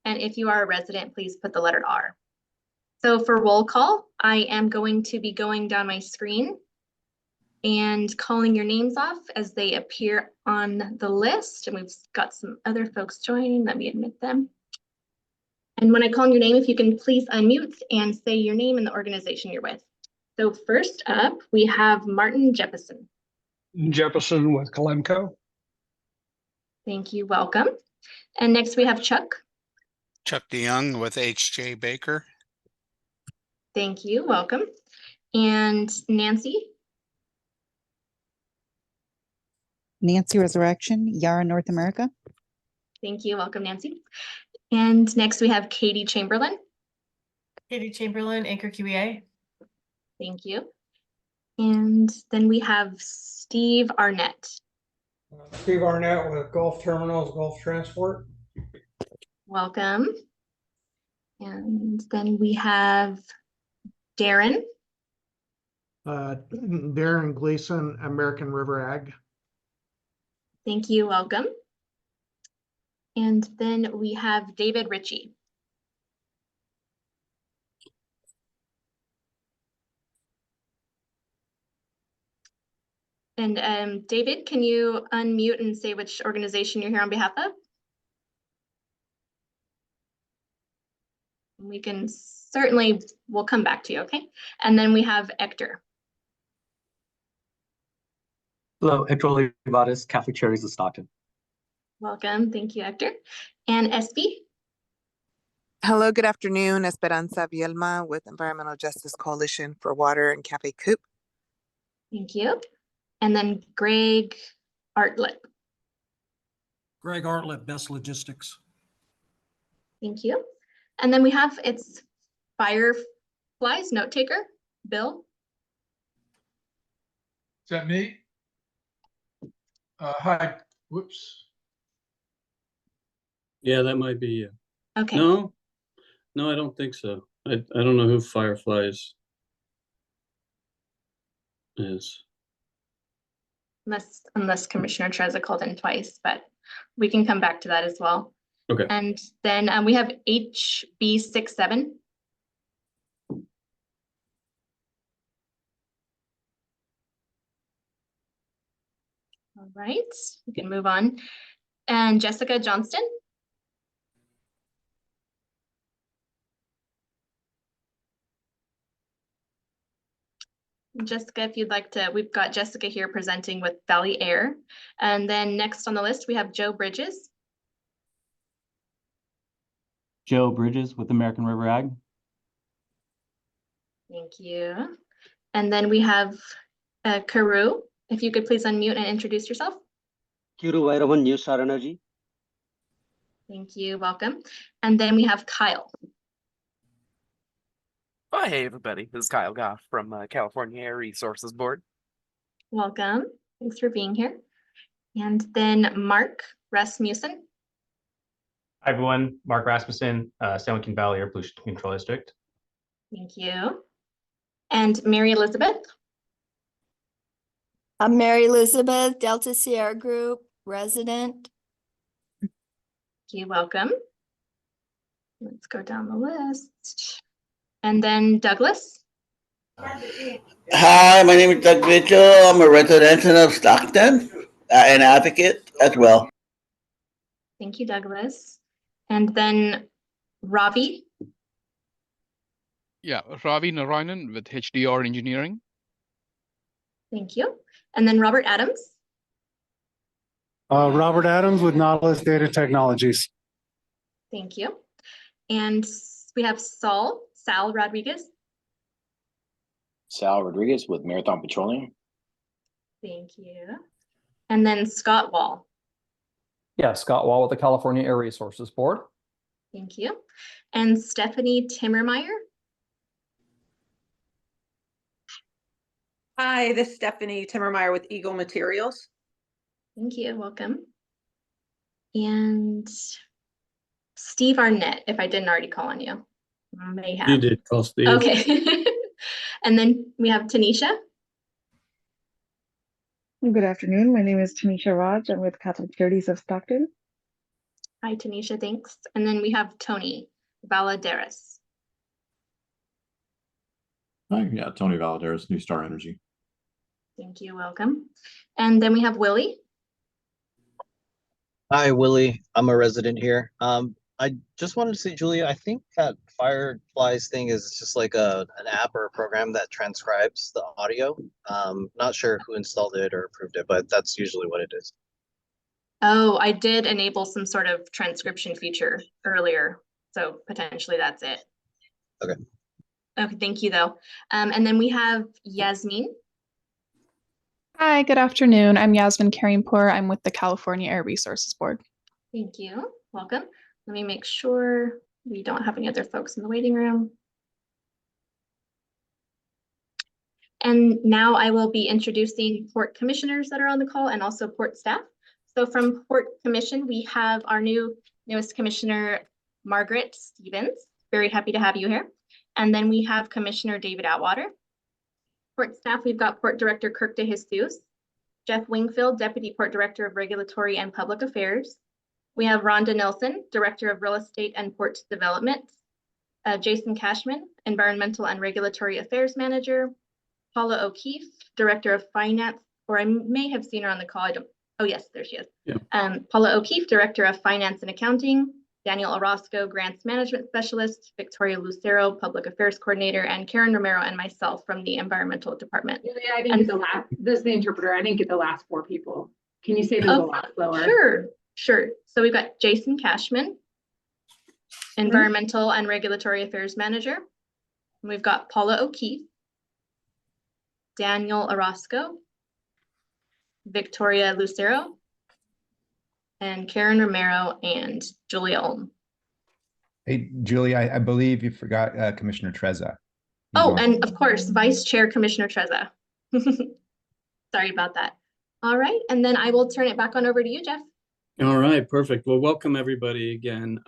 And if you are a resident, please put the letter R. So for roll call, I am going to be going down my screen and calling your names off as they appear on the list. And we've got some other folks joining. Let me admit them. And when I call your name, if you can please unmute and say your name and the organization you're with. So first up, we have Martin Jeppesen. Jeppesen with Kalemco. Thank you, welcome. And next we have Chuck. Chuck DeYoung with H.J. Baker. Thank you, welcome. And Nancy. Nancy Resurrection, Yara North America. Thank you, welcome, Nancy. And next we have Katie Chamberlain. Katie Chamberlain, Anchor QEA. Thank you. And then we have Steve Arnett. Steve Arnett with Gulf Terminals, Gulf Transport. Welcome. And then we have Darren. Darren Gleason, American River Ag. Thank you, welcome. And then we have David Ritchie. And David, can you unmute and say which organization you're here on behalf of? We can certainly, we'll come back to you, okay? And then we have Hector. Hello, Hector Olivares, Catholic Charities of Stockton. Welcome, thank you, Hector. And SB? Hello, good afternoon. Esperanza Vielma with Environmental Justice Coalition for Water and Cafe Coop. Thank you. And then Greg Artlett. Greg Artlett, Best Logistics. Thank you. And then we have, it's Fireflies note taker, Bill. Is that me? Hi, whoops. Yeah, that might be you. Okay. No, I don't think so. I don't know who Fireflies is. Unless Commissioner Trezza called in twice, but we can come back to that as well. Okay. And then we have HB67. All right, we can move on. And Jessica Johnston. Jessica, if you'd like to, we've got Jessica here presenting with Valley Air. And then next on the list, we have Joe Bridges. Joe Bridges with American River Ag. Thank you. And then we have Karu. If you could please unmute and introduce yourself. Kiru Vairavan, New Star Energy. Thank you, welcome. And then we have Kyle. Oh, hey, everybody. This is Kyle Goff from California Air Resources Board. Welcome. Thanks for being here. And then Mark Rasmussen. Hi, everyone. Mark Rasmussen, San Joaquin Valley Air Pollution Control District. Thank you. And Mary Elizabeth. I'm Mary Elizabeth, Delta Sierra Group, resident. Thank you, welcome. Let's go down the list. And then Douglas. Hi, my name is Doug Mitchell. I'm a resident of Stockton and advocate as well. Thank you, Douglas. And then Ravi. Yeah, Ravi Narayanan with HDR Engineering. Thank you. And then Robert Adams. Robert Adams with Nautilus Data Technologies. Thank you. And we have Sal Rodriguez. Sal Rodriguez with Marathon Petroleum. Thank you. And then Scott Wall. Yeah, Scott Wall with the California Air Resources Board. Thank you. And Stephanie Timmermeyer. Hi, this is Stephanie Timmermeyer with Eagle Materials. Thank you, welcome. And Steve Arnett, if I didn't already call on you. I may have. You did call Steve. Okay. And then we have Tanisha. Good afternoon. My name is Tanisha Raj. I'm with Catholic Charities of Stockton. Hi, Tanisha, thanks. And then we have Tony Valadares. Hi, yeah, Tony Valadares, New Star Energy. Thank you, welcome. And then we have Willie. Hi, Willie. I'm a resident here. I just wanted to say, Julia, I think that Fireflies thing is just like an app or a program that transcribes the audio. Not sure who installed it or approved it, but that's usually what it is. Oh, I did enable some sort of transcription feature earlier, so potentially that's it. Okay. Okay, thank you though. And then we have Yasmin. Hi, good afternoon. I'm Yasmin Karimpour. I'm with the California Air Resources Board. Thank you. Welcome. Let me make sure we don't have any other folks in the waiting room. And now I will be introducing port commissioners that are on the call and also port staff. So from Port Commission, we have our newest commissioner, Margaret Stevens. Very happy to have you here. And then we have Commissioner David Atwater. Port staff, we've got Port Director Kirk DeJesus, Jeff Wingfield, Deputy Port Director of Regulatory and Public Affairs. We have Rhonda Nelson, Director of Real Estate and Port Development. Jason Cashman, Environmental and Regulatory Affairs Manager. Paula O'Keefe, Director of Finance, or I may have seen her on the call. Oh yes, there she is. Yeah. Paula O'Keefe, Director of Finance and Accounting. Daniel Orozco, Grants Management Specialist. Victoria Lucero, Public Affairs Coordinator, and Karen Romero and myself from the Environmental Department. I didn't get the last, this is the interpreter. I didn't get the last four people. Can you say those a lot slower? Sure. So we've got Jason Cashman, Environmental and Regulatory Affairs Manager. And we've got Paula O'Keefe, Daniel Orozco, Victoria Lucero, and Karen Romero and Julia Olm. Hey, Julia, I believe you forgot Commissioner Trezza. Oh, and of course, Vice Chair Commissioner Trezza. Sorry about that. All right, and then I will turn it back on over to you, Jeff. All right, perfect. Well, welcome everybody again.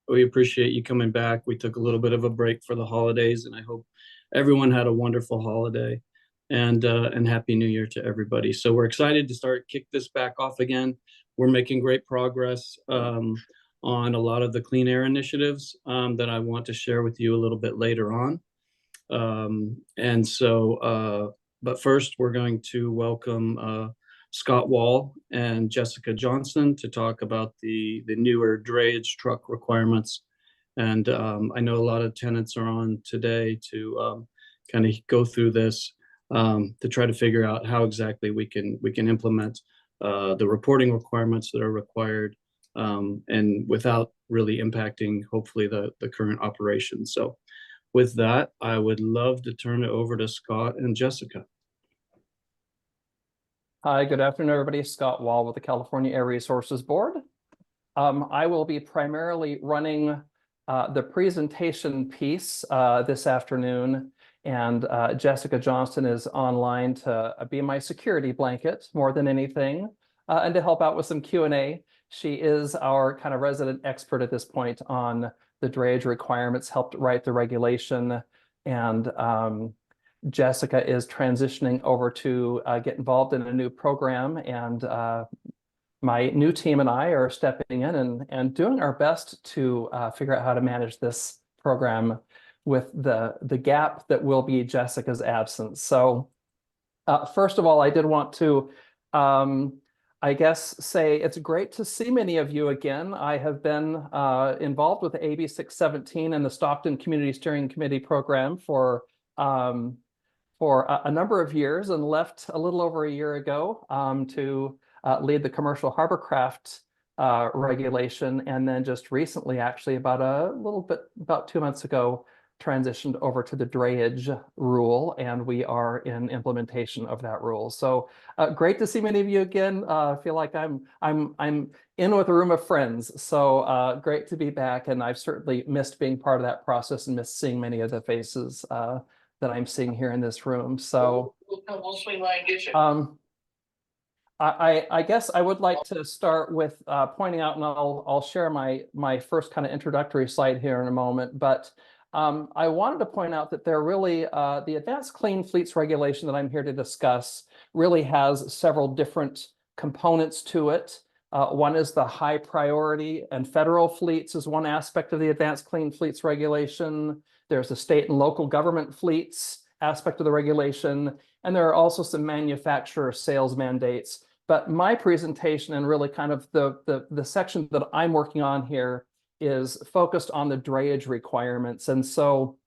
We appreciate you coming back. We took a little bit of a break for the holidays, and I hope everyone had a wonderful holiday and Happy New Year to everybody. So we're excited to kick this back off again. We're making great progress on a lot of the clean air initiatives that I want to share with you a little bit later on. But first we're going to welcome Scott Wall and Jessica Johnson to talk about the newer drayage truck requirements. And I know a lot of tenants are on today to kind of go through this to try to figure out how exactly we can implement the reporting requirements that are required and without really impacting, hopefully, the current operation. So with that, I would love to turn it over to Scott and Jessica. Hi, good afternoon, everybody. Scott Wall with the California Air Resources Board. I will be primarily running the presentation piece this afternoon, and Jessica Johnson is online to be my security blanket more than anything, and to help out with some Q&A. She is our kind of resident expert at this point on the drayage requirements, helped write the regulation, and Jessica is transitioning over to get involved in a new program, and my new team and I are stepping in and doing our best to figure out how to manage this program with the gap that will be Jessica's absence. So first of all, I did want to, I guess, say it's great to see many of you again. I have been involved with AB 617 and the Stockton Community Steering Committee program for a number of years, and left a little over a year ago to lead the commercial hovercraft regulation, and then just recently, actually about 2 months ago, transitioned over to the drayage rule, and we are in implementation of that rule. So great to see many of you again. I feel like I'm in with a room of friends. So great to be back, and I've certainly missed being part of that process and missed seeing many of the faces that I'm seeing here in this room. So I guess I would like to start with pointing out, and I'll share my first kind of introductory slide here in a moment, but I wanted to point out that there really, the Advanced Clean Fleets regulation that I'm here to discuss really has several different components to it. One is the high priority and federal fleets is one aspect of the Advanced Clean Fleets regulation. There's the state and local government fleets aspect of the regulation, and there are also some manufacturer sales mandates. But my presentation and really kind of the section that I'm working on here is focused on the drayage requirements. And so,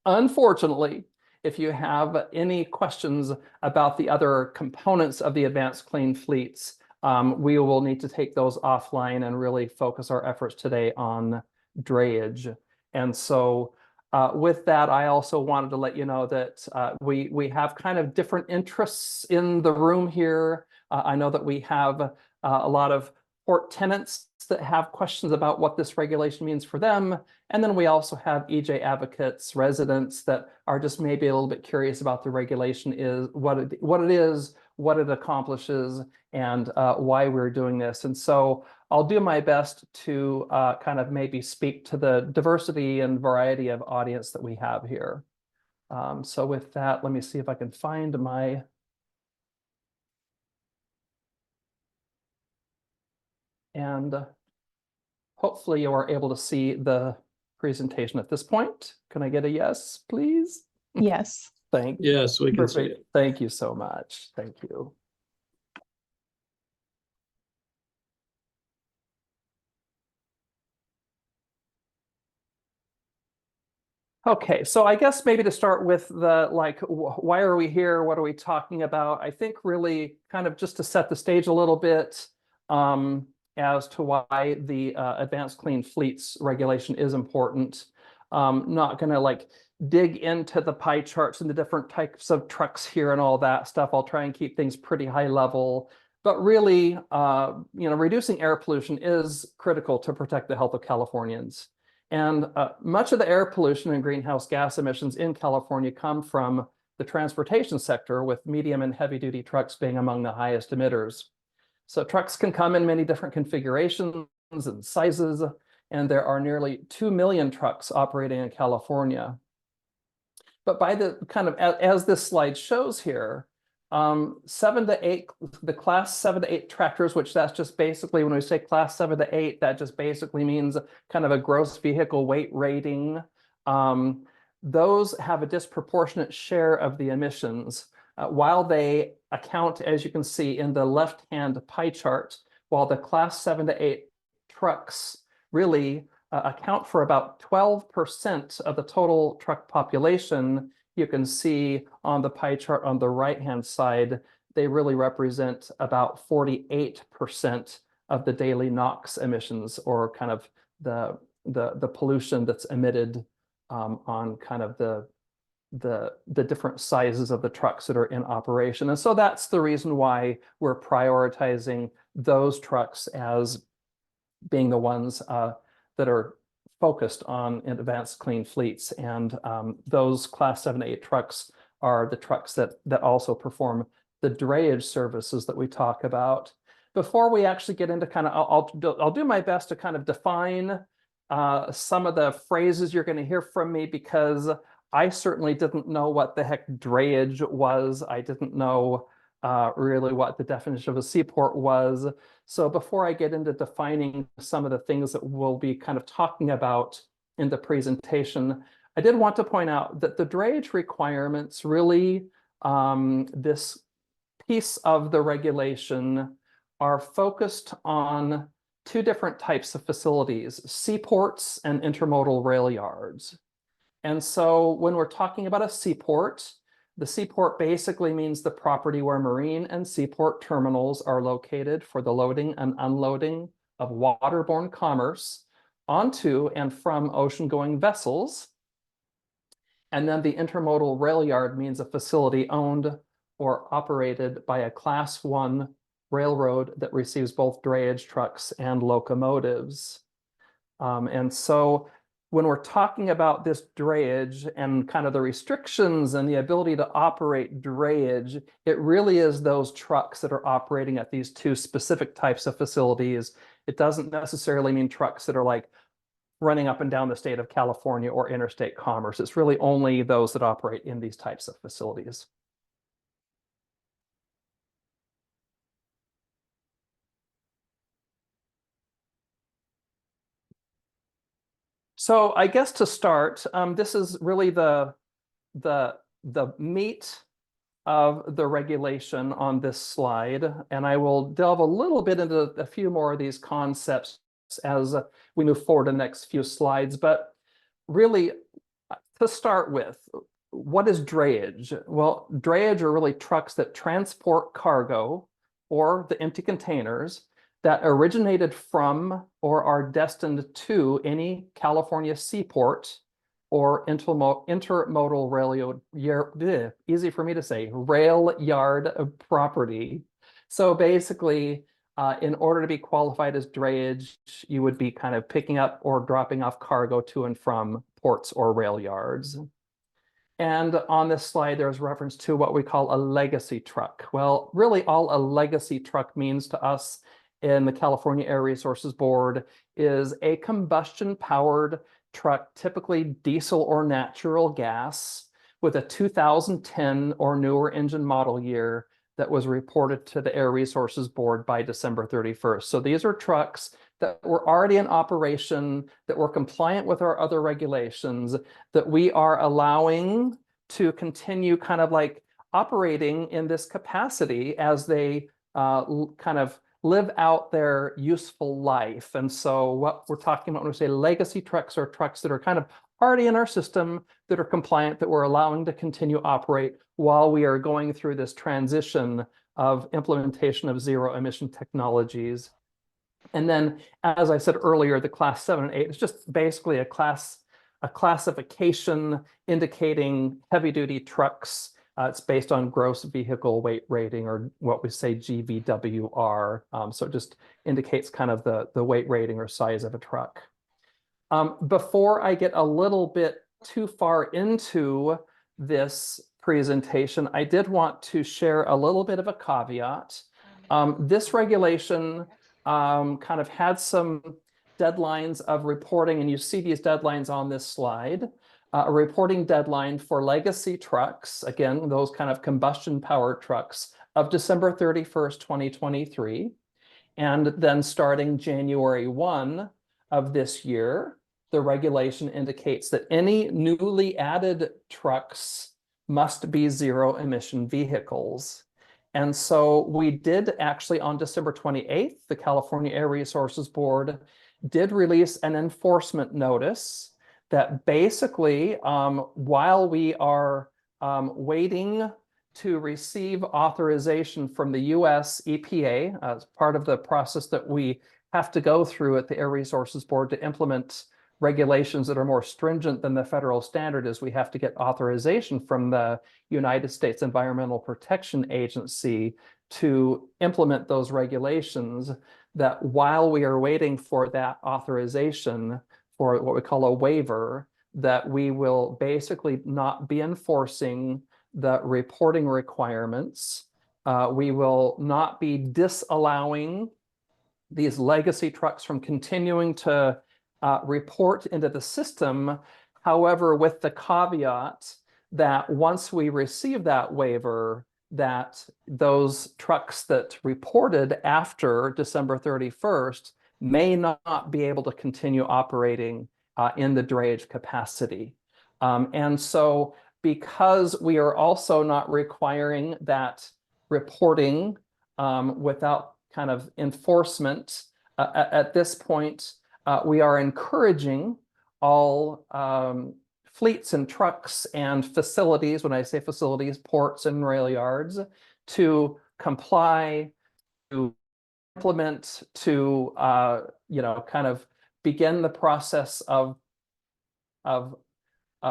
unfortunately, if you have any questions about the other components of the Advanced Clean Fleets, we will need to take those offline and really focus our efforts today on drayage. And so with that, I also wanted to let you know that we have kind of different interests in the room here. I know that we have a lot of port tenants that have questions about what this regulation means for them. And then we also have EJ advocates, residents that are just maybe a little bit curious about the regulation is, what it is, what it accomplishes, and why we're doing this. And so I'll do my best to kind of maybe speak to the diversity and variety of audience that we have here. So with that, let me see if I can find my and hopefully you are able to see the presentation at this point. Can I get a yes, please? Yes. Thank you. Yes, we can see Perfect. it. Thank you so much. Thank you. Okay, so I guess maybe to start with the why are we here? What are we talking about? I think really kind of just to set the stage a little bit as to why the Advanced Clean Fleets regulation is important. Not going to dig into the pie charts and the different types of trucks here and all that stuff. I'll try and keep things pretty high level. But really, reducing air pollution is critical to protect the health of Californians. And much of the air pollution and greenhouse gas emissions in California come from the transportation sector, with medium and heavy duty trucks being among the highest emitters. So trucks can come in many different configurations and sizes, and there are nearly 2 million trucks operating in California. But by the kind of, as this slide shows here, 7 to 8, the class 7 to 8 tractors, which that's just basically, when we say class 7 to 8, that just basically means kind of a gross vehicle weight rating. Those have a disproportionate share of the emissions, while they account, as you can see in the left-hand pie chart, while the class 7 to 8 trucks really account for about 12% of the total truck population. You can see on the pie chart on the right-hand side, they really represent about 48% of the daily NOx emissions, or kind of the pollution that's emitted on kind of the different sizes of the trucks that are in operation. And so that's the reason why we're prioritizing those trucks as being the ones that are focused on Advanced Clean Fleets. And those class 7 to 8 trucks are the trucks that also perform the drayage services that we talk about. Before we actually get into kind of, I'll do my best to kind of define some of the phrases you're going to hear from me, because I certainly didn't know what the heck drayage was. I didn't know really what the definition of a seaport was. So before I get into defining some of the things that we'll be kind of talking about in the presentation, I did want to point out that the drayage requirements really, this piece of the regulation, are focused on 2 different types of facilities: seaports and intermodal rail yards. And so when we're talking about a seaport, the seaport basically means the property where marine and seaport terminals are located for the loading and unloading of waterborne commerce onto and from ocean-going vessels. And then the intermodal rail yard means a facility owned or operated by a Class 1 railroad that receives both drayage trucks and locomotives. And so when we're talking about this drayage and kind of the restrictions and the ability to operate drayage, it really is those trucks that are operating at these 2 specific types of facilities. It doesn't necessarily mean trucks that are running up and down the state of California or interstate commerce. It's really only those that operate in these types of facilities. So I guess to start, this is really the meat of the regulation on this slide, and I will delve a little bit into a few more of these concepts as we move forward in the next few slides. But really, to start with, what is drayage? Well, drayage are really trucks that transport cargo or the empty containers that originated from or are destined to any California seaport or intermodal rail, easy for me to say, rail yard property. So basically, in order to be qualified as drayage, you would be kind of picking up or dropping off cargo to and from ports or rail yards. And on this slide, there's reference to what we call a legacy truck. Well, really all a legacy truck means to us in the California Air Resources Board is a combustion-powered truck, typically diesel or natural gas, with a 2010 or newer engine model year that was reported to the Air Resources Board by December 31st. So these are trucks that were already in operation, that were compliant with our other regulations, that we are allowing to continue kind of like operating in this capacity as they kind of live out their useful life. And so what we're talking about when we say legacy trucks are trucks that are kind of already in our system, that are compliant, that we're allowing to continue operate while we are going through this transition of implementation of zero emission technologies. And then, as I said earlier, the class 7 and 8 is just basically a classification indicating heavy duty trucks. It's based on gross vehicle weight rating, or what we say GVWR. So it just indicates kind of the weight rating or size of a truck. Before I get a little bit too far into this presentation, I did want to share a little bit of a caveat. This regulation kind of had some deadlines of reporting, and you see these deadlines on this slide. A reporting deadline for legacy trucks, again, those kind of combustion-powered trucks, of December 31st, 2023. And then starting January 1 of this year, the regulation indicates that any newly added trucks must be zero-emission vehicles. And so we did actually, on December 28th, the California Air Resources Board did release an enforcement notice that basically, while we are waiting to receive authorization from the US EPA as part of the process that we have to go through at the Air Resources Board to implement regulations that are more stringent than the federal standard, is we have to get authorization from the United States Environmental Protection Agency to implement those regulations, that while we are waiting for that authorization for what we call a waiver, that we will basically not be enforcing the reporting requirements. We will not be disallowing these legacy trucks from continuing to report into the system. However, with the caveat that once we receive that waiver, that those trucks that reported after December 31st may not be able to continue operating in the drayage capacity. And so because we are also not requiring that reporting without kind of enforcement, at this point, we are encouraging all fleets and trucks and facilities, when I say facilities, ports and rail yards, to comply, to implement, to kind of begin the process of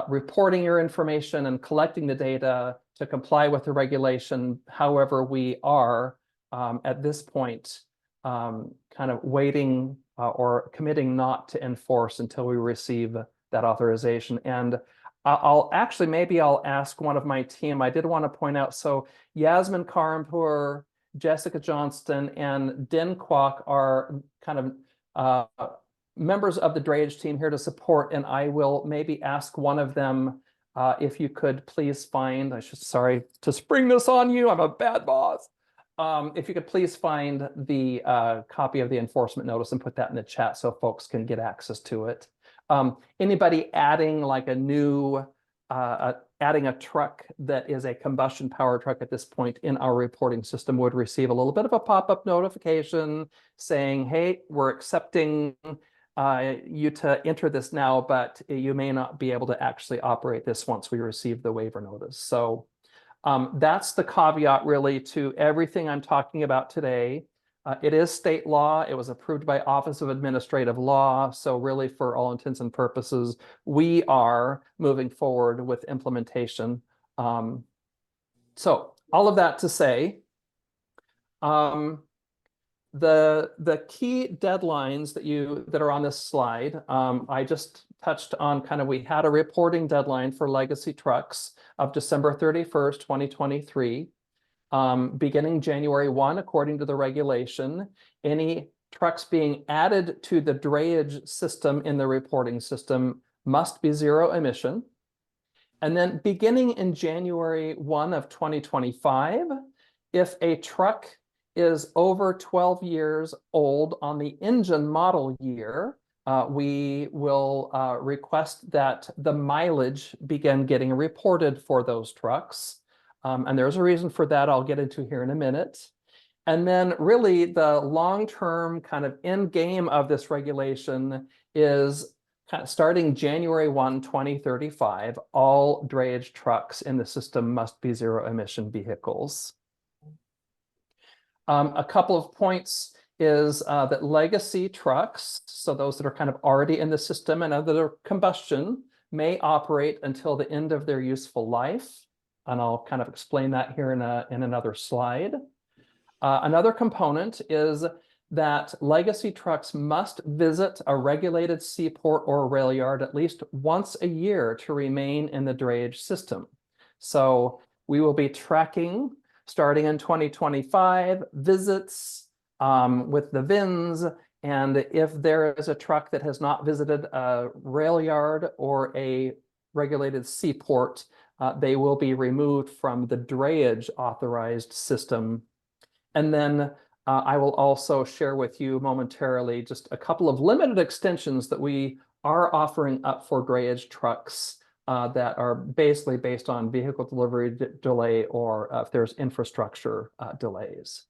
reporting your information and collecting the data to comply with the regulation. However, we are at this point kind of waiting or committing not to enforce until we receive that authorization. And I'll actually, maybe I'll ask one of my team. I did want to point out, so Yasmin Karimpour, Jessica Johnston, and Din Kwok are kind of members of the drayage team here to support, and I will maybe ask one of them if you could please find, sorry to spring this on you, I'm a bad boss. If you could please find the copy of the enforcement notice and put that in the chat so folks can get access to it. Anybody adding like a new, adding a truck that is a combustion powered truck at this point in our reporting system would receive a little bit of a pop-up notification saying, hey, we're accepting you to enter this now, but you may not be able to actually operate this once we receive the waiver notice. So that's the caveat really to everything I'm talking about today. It is state law. It was approved by Office of Administrative Law. So really, for all intents and purposes, we are moving forward with implementation. So all of that to say, the key deadlines that are on this slide, I just touched on kind of, we had a reporting deadline for legacy trucks of December 31st, 2023. Beginning January 1, according to the regulation, any trucks being added to the drayage system in the reporting system must be zero emission. And then beginning in January 1 of 2025, if a truck is over 12 years old on the engine model year, we will request that the mileage begin getting reported for those trucks. And there's a reason for that I'll get into here in a minute. And then really the long-term kind of end game of this regulation is kind of starting January 1, 2035, all drayage trucks in the system must be zero emission vehicles. A couple of points is that legacy trucks, so those that are kind of already in the system and other combustion, may operate until the end of their useful life. And I'll kind of explain that here in another slide. Another component is that legacy trucks must visit a regulated seaport or rail yard at least once a year to remain in the drayage system. So we will be tracking, starting in 2025, visits with the VINs. And if there is a truck that has not visited a rail yard or a regulated seaport, they will be removed from the drayage authorized system. And then I will also share with you momentarily just a couple of limited extensions that we are offering up for drayage trucks that are basically based on vehicle delivery delay or if there's infrastructure delays.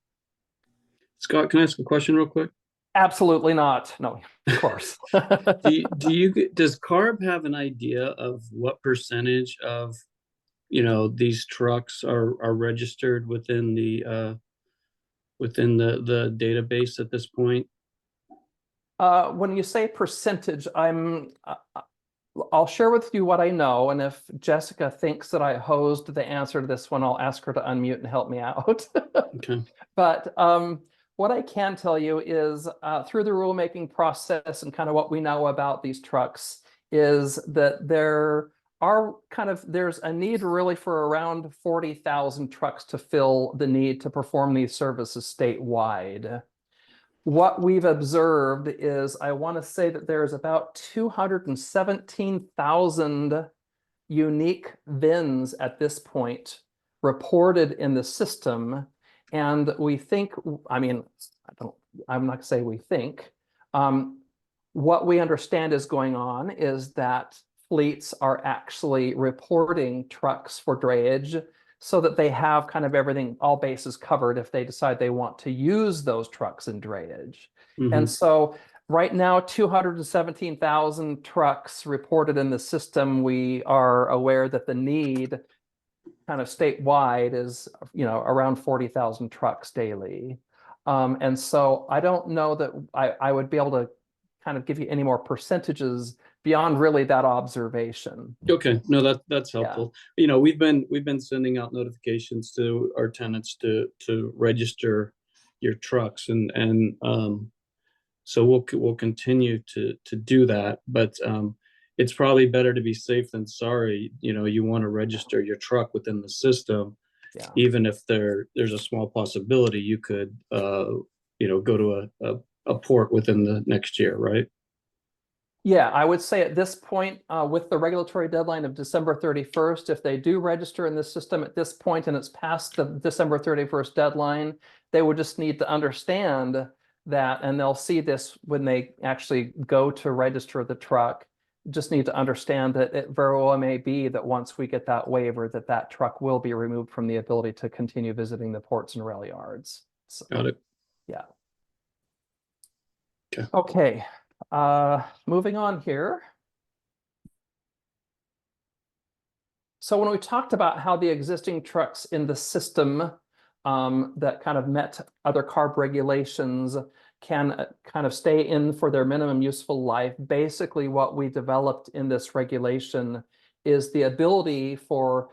Scott, can I ask a question real quick? Absolutely not. No, of course. Does CARB have an idea of what percentage of these trucks are registered within the database at this point? When you say percentage, I'll share with you what I know, and if Jessica thinks that I hosed the answer to this one, I'll ask her to unmute and help me out. Okay. But what I can tell you is through the rulemaking process and kind of what we know about these trucks is that there's a need really for around 40,000 trucks to fill the need to perform these services statewide. What we've observed is, I want to say that there's about 217,000 unique VINs at this point reported in the system. And we think, I'm not going to say we think, what we understand is going on is that fleets are actually reporting trucks for drayage so that they have kind of everything, all bases covered if they decide they want to use those trucks in drayage. And so right now, 217,000 trucks reported in the system. We are aware that the need kind of statewide is, around 40,000 trucks daily. And so I don't know that I would be able to kind of give you any more percentages beyond really that observation. Okay, no, that's helpful. Yeah. We've been sending out notifications to our tenants to register your trucks, and so we'll continue to do that. But it's probably better to be safe than sorry. You want to register your truck within the system, even if there's a small possibility you could go to a port within the next year, right? Yeah, I would say at this point, with the regulatory deadline of December 31st, if they do register in the system at this point and it's past the December 31st deadline, they would just need to understand that, and they'll see this when they actually go to register the truck, just need to understand that it very well may be that once we get that waiver, that that truck will be removed from the ability to continue visiting the ports and rail yards. So, Got it. yeah. Okay. Okay, moving on here. So when we talked about how the existing trucks in the system that kind of met other CARB regulations can kind of stay in for their minimum useful life, basically what we developed in this regulation is the ability for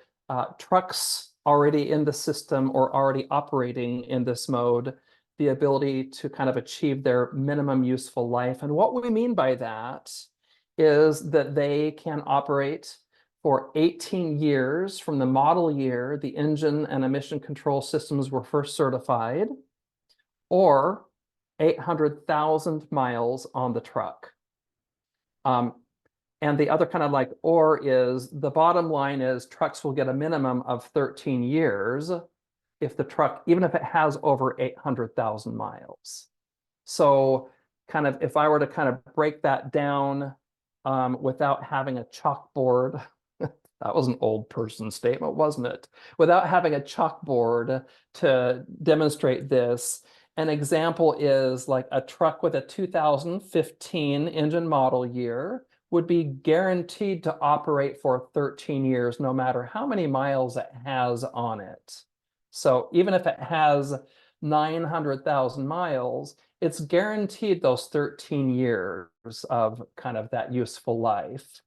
trucks already in the system or already operating in this mode, the ability to kind of achieve their minimum useful life. And what we mean by that is that they can operate for 18 years from the model year the engine and emission control systems were first certified, or 800,000 miles on the truck. And the other kind of like or is the bottom line is trucks will get a minimum of 13 years if the truck, even if it has over 800,000 miles. So kind of if I were to kind of break that down without having a chalkboard, that was an old person statement, wasn't it? Without having a chalkboard to demonstrate this, an example is like a truck with a 2015 engine model year would be guaranteed to operate for 13 years, no matter how many miles it has on it. So even if it has 900,000 miles, it's guaranteed those 13 years of kind of that useful life.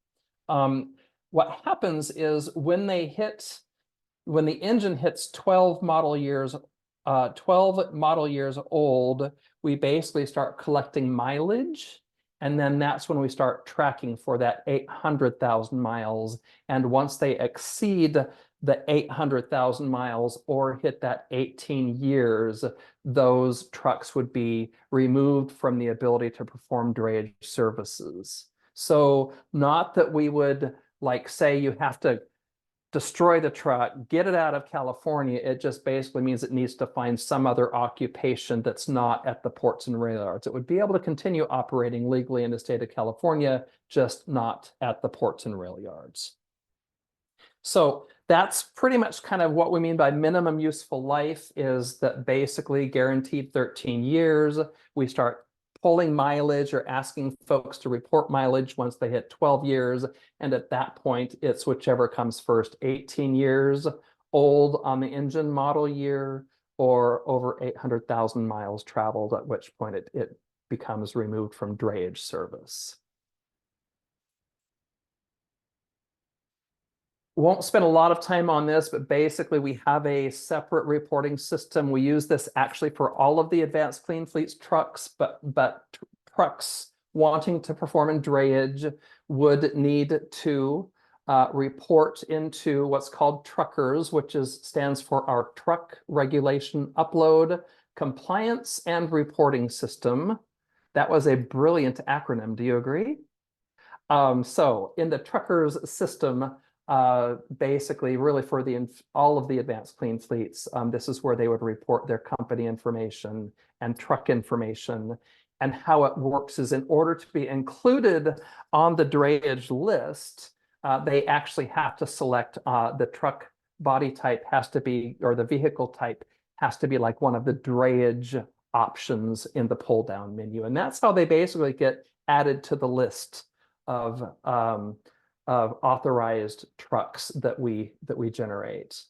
What happens is when the engine hits 12 model years old, we basically start collecting mileage. And then that's when we start tracking for that 800,000 miles. And once they exceed the 800,000 miles or hit that 18 years, those trucks would be removed from the ability to perform drayage services. So not that we would like say you have to destroy the truck, get it out of California. It just basically means it needs to find some other occupation that's not at the ports and rail yards. It would be able to continue operating legally in the state of California, just not at the ports and rail yards. So that's pretty much kind of what we mean by minimum useful life, is that basically guaranteed 13 years. We start pulling mileage or asking folks to report mileage once they hit 12 years. And at that point, it's whichever comes first, 18 years old on the engine model year or over 800,000 miles traveled, at which point it becomes removed from drayage service. Won't spend a lot of time on this, but basically we have a separate reporting system. We use this actually for all of the Advanced Clean Fleets trucks, but trucks wanting to perform in drayage would need to report into what's called Truckers, which stands for our Truck Regulation Upload Compliance and Reporting System. That was a brilliant acronym. Do you agree? So in the Truckers system, basically really for all of the Advanced Clean Fleets, this is where they would report their company information and truck information. And how it works is, in order to be included on the drayage list, they actually have to select the truck body type has to be, or the vehicle type has to be like one of the drayage options in the pull down menu. And that's how they basically get added to the list of authorized trucks that we generate.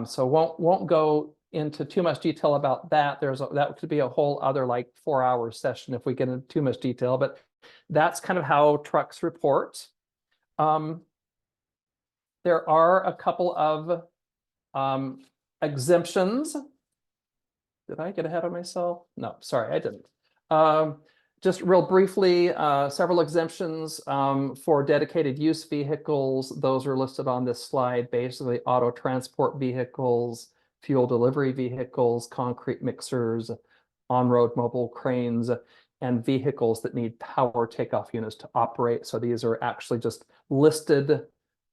So won't go into too much detail about that. That could be a whole other like 4-hour session if we get into too much detail, but that's kind of how trucks report. There are a couple of exemptions. Did I get ahead of myself? No, sorry, I didn't. Just real briefly, several exemptions for dedicated use vehicles. Those are listed on this slide. Basically, auto transport vehicles, fuel delivery vehicles, concrete mixers, on-road mobile cranes, and vehicles that need power takeoff units to operate. So these are actually just listed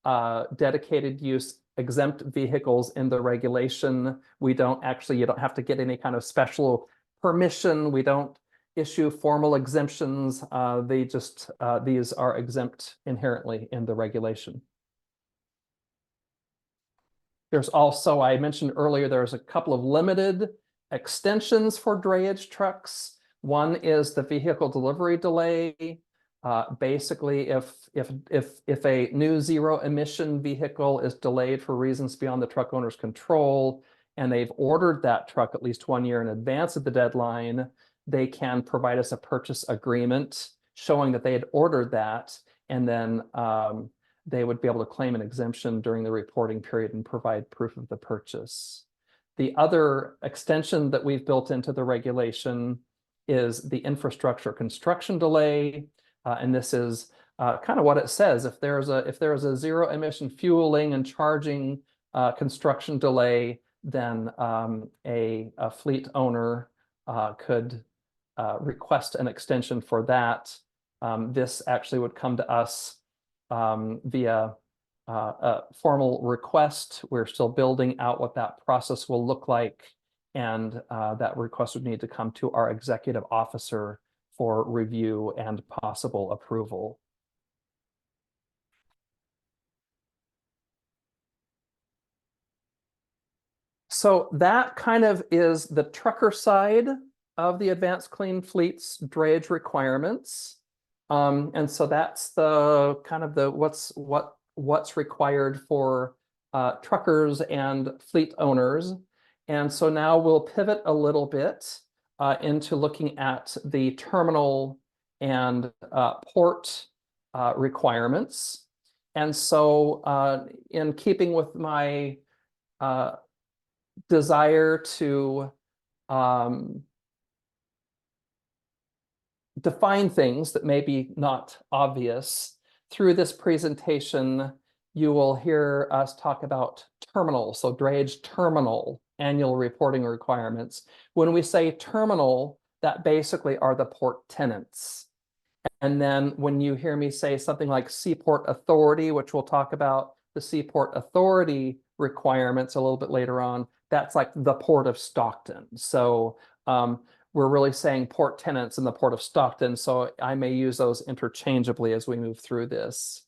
dedicated use exempt vehicles in the regulation. You don't have to get any kind of special permission. We don't issue formal exemptions. These are exempt inherently in the regulation. There's also, I mentioned earlier, there's a couple of limited extensions for drayage trucks. One is the vehicle delivery delay. Basically, if a new zero emission vehicle is delayed for reasons beyond the truck owner's control, and they've ordered that truck at least 1 year in advance of the deadline, they can provide us a purchase agreement showing that they had ordered that, and then they would be able to claim an exemption during the reporting period and provide proof of the purchase. The other extension that we've built into the regulation is the infrastructure construction delay. And this is kind of what it says. If there's a zero emission fueling and charging construction delay, then a fleet owner could request an extension for that. This actually would come to us via a formal request. We're still building out what that process will look like, and that request would need to come to our executive officer for review and possible approval. So that kind of is the trucker side of the Advanced Clean Fleets drayage requirements. And so that's the kind of the what's required for truckers and fleet owners. And so now we'll pivot a little bit into looking at the terminal and port requirements. And so in keeping with my desire to define things that may be not obvious, through this presentation, you will hear us talk about terminal, so drayage terminal annual reporting requirements. When we say terminal, that basically are the port tenants. And then when you hear me say something like Seaport Authority, which we'll talk about the Seaport Authority requirements a little bit later on, that's like the Port of Stockton. So we're really saying port tenants in the Port of Stockton, so I may use those interchangeably as we move through this.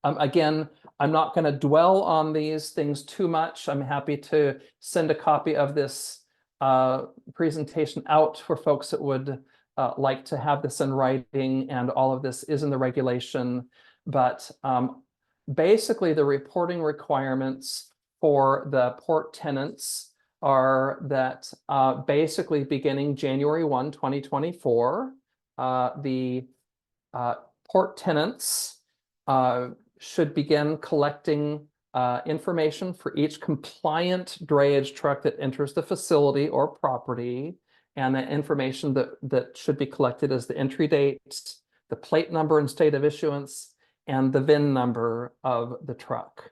Again, I'm not going to dwell on these things too much. I'm happy to send a copy of this presentation out for folks that would like to have this in writing, and all of this is in the regulation. But basically, the reporting requirements for the port tenants are that basically beginning January 1, 2024, the port tenants should begin collecting information for each compliant drayage truck that enters the facility or property. And the information that should be collected is the entry date, the plate number and state of issuance, and the VIN number of the truck.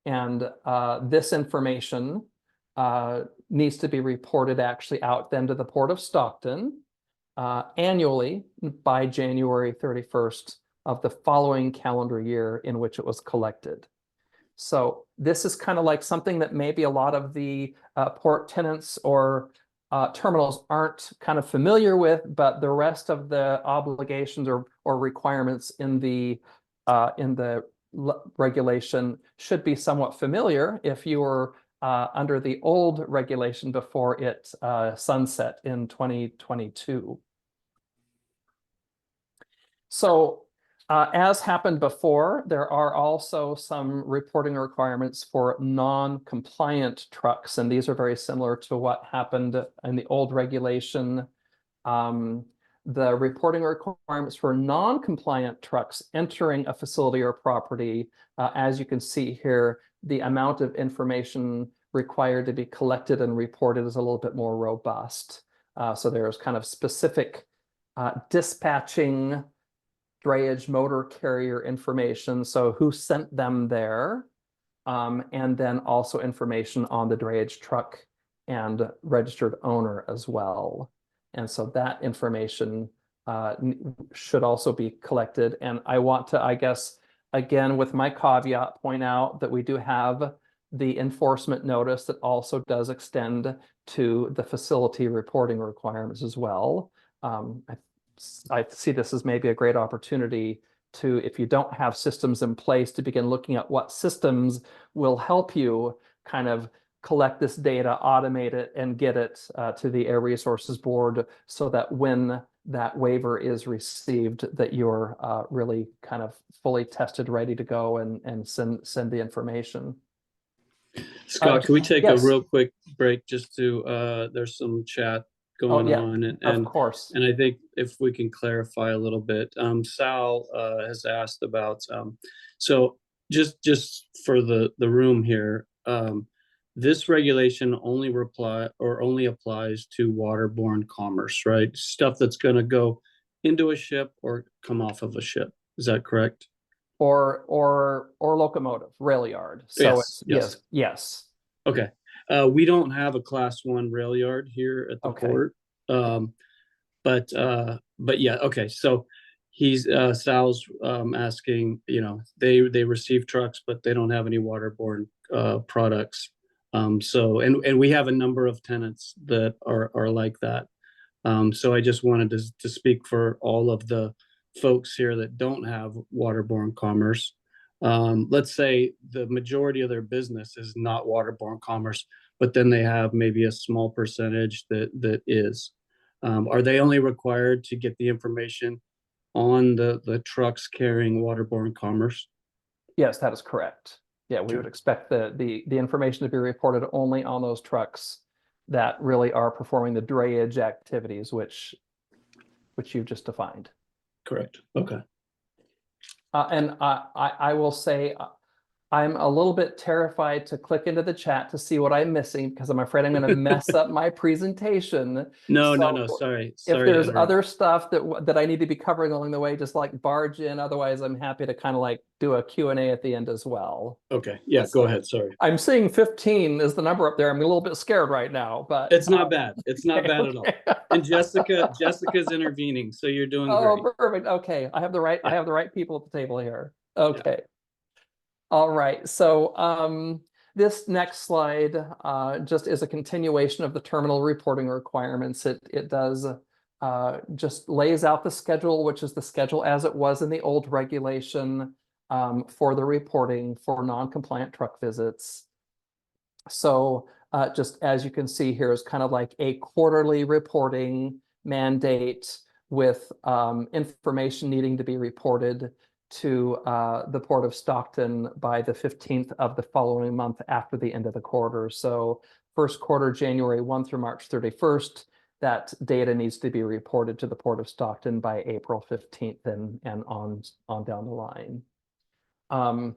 And this information needs to be reported actually out then to the Port of Stockton annually by January 31st of the following calendar year in which it was collected. So this is kind of like something that maybe a lot of the port tenants or terminals aren't kind of familiar with, but the rest of the obligations or requirements in the regulation should be somewhat familiar if you were under the old regulation before it sunset in 2022. So as happened before, there are also some reporting requirements for non-compliant trucks, and these are very similar to what happened in the old regulation. The reporting requirements for non-compliant trucks entering a facility or property, as you can see here, the amount of information required to be collected and reported is a little bit more robust. So there's kind of specific dispatching drayage motor carrier information, so who sent them there, and then also information on the drayage truck and registered owner as well. And so that information should also be collected. And I want to, I guess, again, with my caveat, point out that we do have the enforcement notice that also does extend to the facility reporting requirements as well. I see this as maybe a great opportunity to, if you don't have systems in place, to begin looking at what systems will help you kind of collect this data, automate it, and get it to the Air Resources Board so that when that waiver is received, that you're really kind of fully tested, ready to go and send the information. Scott, can we take yes. a real quick break just to, there's some chat going on. Of And course. And I think if we can clarify a little bit, Sal has asked about, so just for the room here, this regulation only applies to waterborne commerce, right? Stuff that's going to go into a ship or come off of a ship. Is that correct? Or locomotive, rail yard. So yes. Okay. We don't have a class 1 rail yard here at the port. But yeah, okay. So he's Sal's asking, you know, they receive trucks, but they don't have any waterborne products. So and we have a number of tenants that are like that. So I just wanted to speak for all of the folks here that don't have waterborne commerce. Let's say the majority of their business is not waterborne commerce, but then they have maybe a small percentage that is. Are they only required to get the information on the trucks carrying waterborne commerce? Yes, that is correct. Yeah, we would expect the information to be reported only on those trucks that really are performing the drayage activities, which you've just defined. Correct. Okay. And I will say, I'm a little bit terrified to click into the chat to see what I'm missing because I'm afraid I'm going to mess up my presentation. No, sorry. If there's other stuff that I need to be covering along the way, just like barge in. Otherwise, I'm happy to kind of like do a Q&A at the end as well. Okay. Yeah, go ahead. Sorry. I'm seeing 15 is the number up there. I'm a little bit scared right now, but it's not bad. It's not bad at all. And Jessica's intervening, so you're doing great. Oh, perfect. Okay, I have the right people at the table here. Okay. Yeah. All right, so this next slide just is a continuation of the terminal reporting requirements. It does just lays out the schedule, which is the schedule as it was in the old regulation for the reporting for non-compliant truck visits. So just as you can see here is kind of like a quarterly reporting mandate with information needing to be reported to the Port of Stockton by the 15th of the following month after the end of the quarter. So first quarter, January 1 through March 31st, that data needs to be reported to the Port of Stockton by April 15th and on down the line. And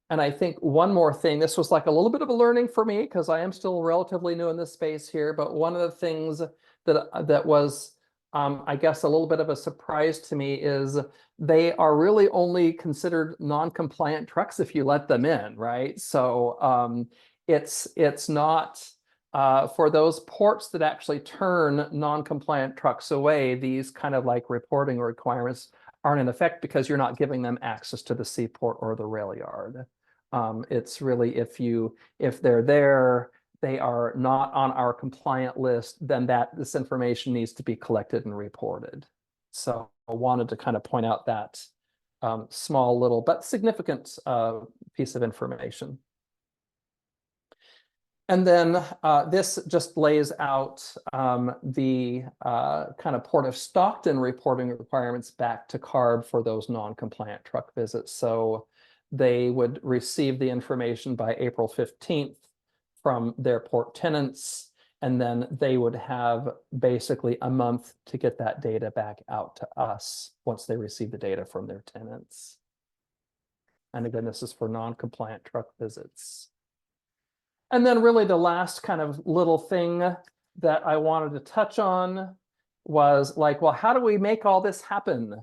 I think one more thing, this was like a little bit of a learning for me because I am still relatively new in this space here, but one of the things that was I guess a little bit of a surprise to me is they are really only considered non-compliant trucks if you let them in, right? So it's not for those ports that actually turn non-compliant trucks away, these kind of like reporting requirements aren't in effect because you're not giving them access to the seaport or the rail yard. It's really if they're there, they are not on our compliant list, then this information needs to be collected and reported. So I wanted to kind of point out that small little but significant piece of information. And then this just lays out the kind of Port of Stockton reporting requirements back to CARB for those non-compliant truck visits. So they would receive the information by April 15th. From their port tenants, and then they would have basically a month to get that data back out to us once they receive the data from their tenants. And again, this is for non-compliant truck visits. And then really the last kind of little thing that I wanted to touch on was like, well, how do we make all this happen?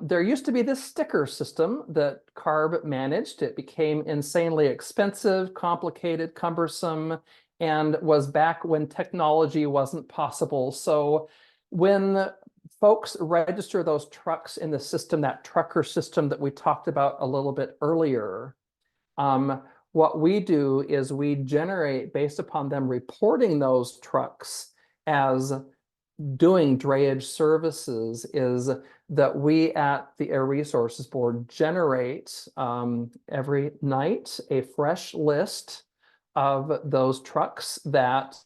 There used to be this sticker system that CARB managed. It became insanely expensive, complicated, cumbersome, and was back when technology wasn't possible. So when folks register those trucks in the system, that trucker system that we talked about a little bit earlier, what we do is we generate, based upon them reporting those trucks as doing drayage services, is that we at the Air Resources Board generate every night a fresh list of those trucks that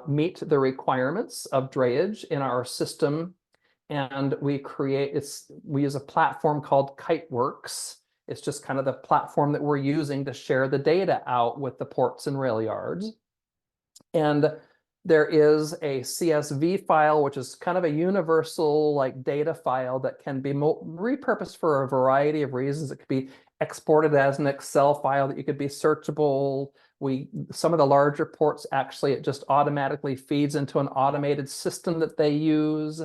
meet the requirements of drayage in our system. And we use a platform called KiteWorks. It's just kind of the platform that we're using to share the data out with the ports and rail yards. And there is a CSV file, which is kind of a universal like data file that can be repurposed for a variety of reasons. It could be exported as an Excel file that you could be searchable. Some of the larger ports, actually, it just automatically feeds into an automated system that they use.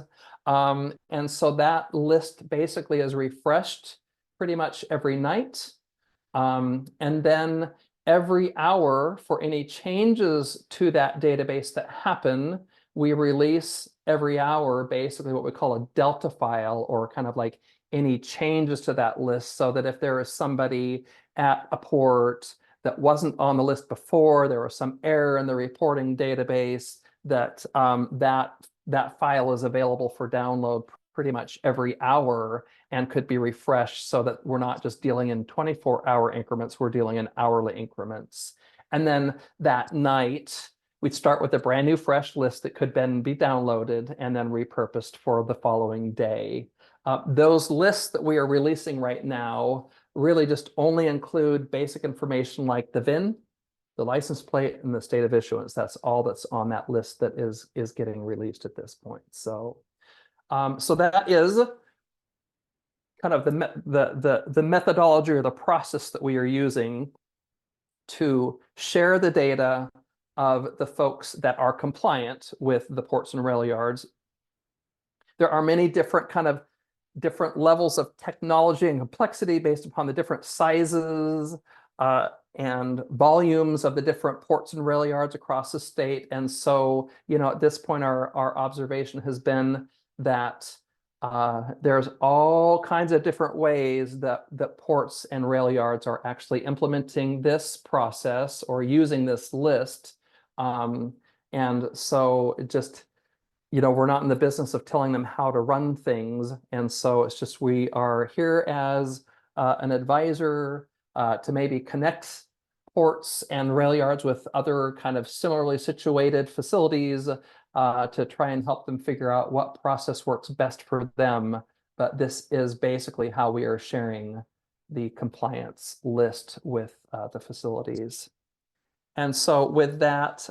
And so that list basically is refreshed pretty much every night. And then every hour, for any changes to that database that happen, we release every hour basically what we call a Delta file, or kind of like any changes to that list, so that if there is somebody at a port that wasn't on the list before, there was some error in the reporting database, that that file is available for download pretty much every hour and could be refreshed, so that we're not just dealing in 24-hour increments, we're dealing in hourly increments. And then that night, we'd start with a brand new fresh list that could then be downloaded and then repurposed for the following day. Those lists that we are releasing right now really just only include basic information like the VIN, the license plate, and the state of issuance. That's all that's on that list that is getting released at this point. So so that is kind of the methodology or the process that we are using to share the data of the folks that are compliant with the ports and rail yards. There are many different levels of technology and complexity based upon the different sizes and volumes of the different ports and rail yards across the state. And so, at this point, our observation has been that there's all kinds of different ways that ports and rail yards are actually implementing this process or using this list. And so it just, we're not in the business of telling them how to run things. And so it's just, we are here as an advisor to maybe connect ports and rail yards with other kind of similarly situated facilities to try and help them figure out what process works best for them. But this is basically how we are sharing the compliance list with the facilities. And so with that,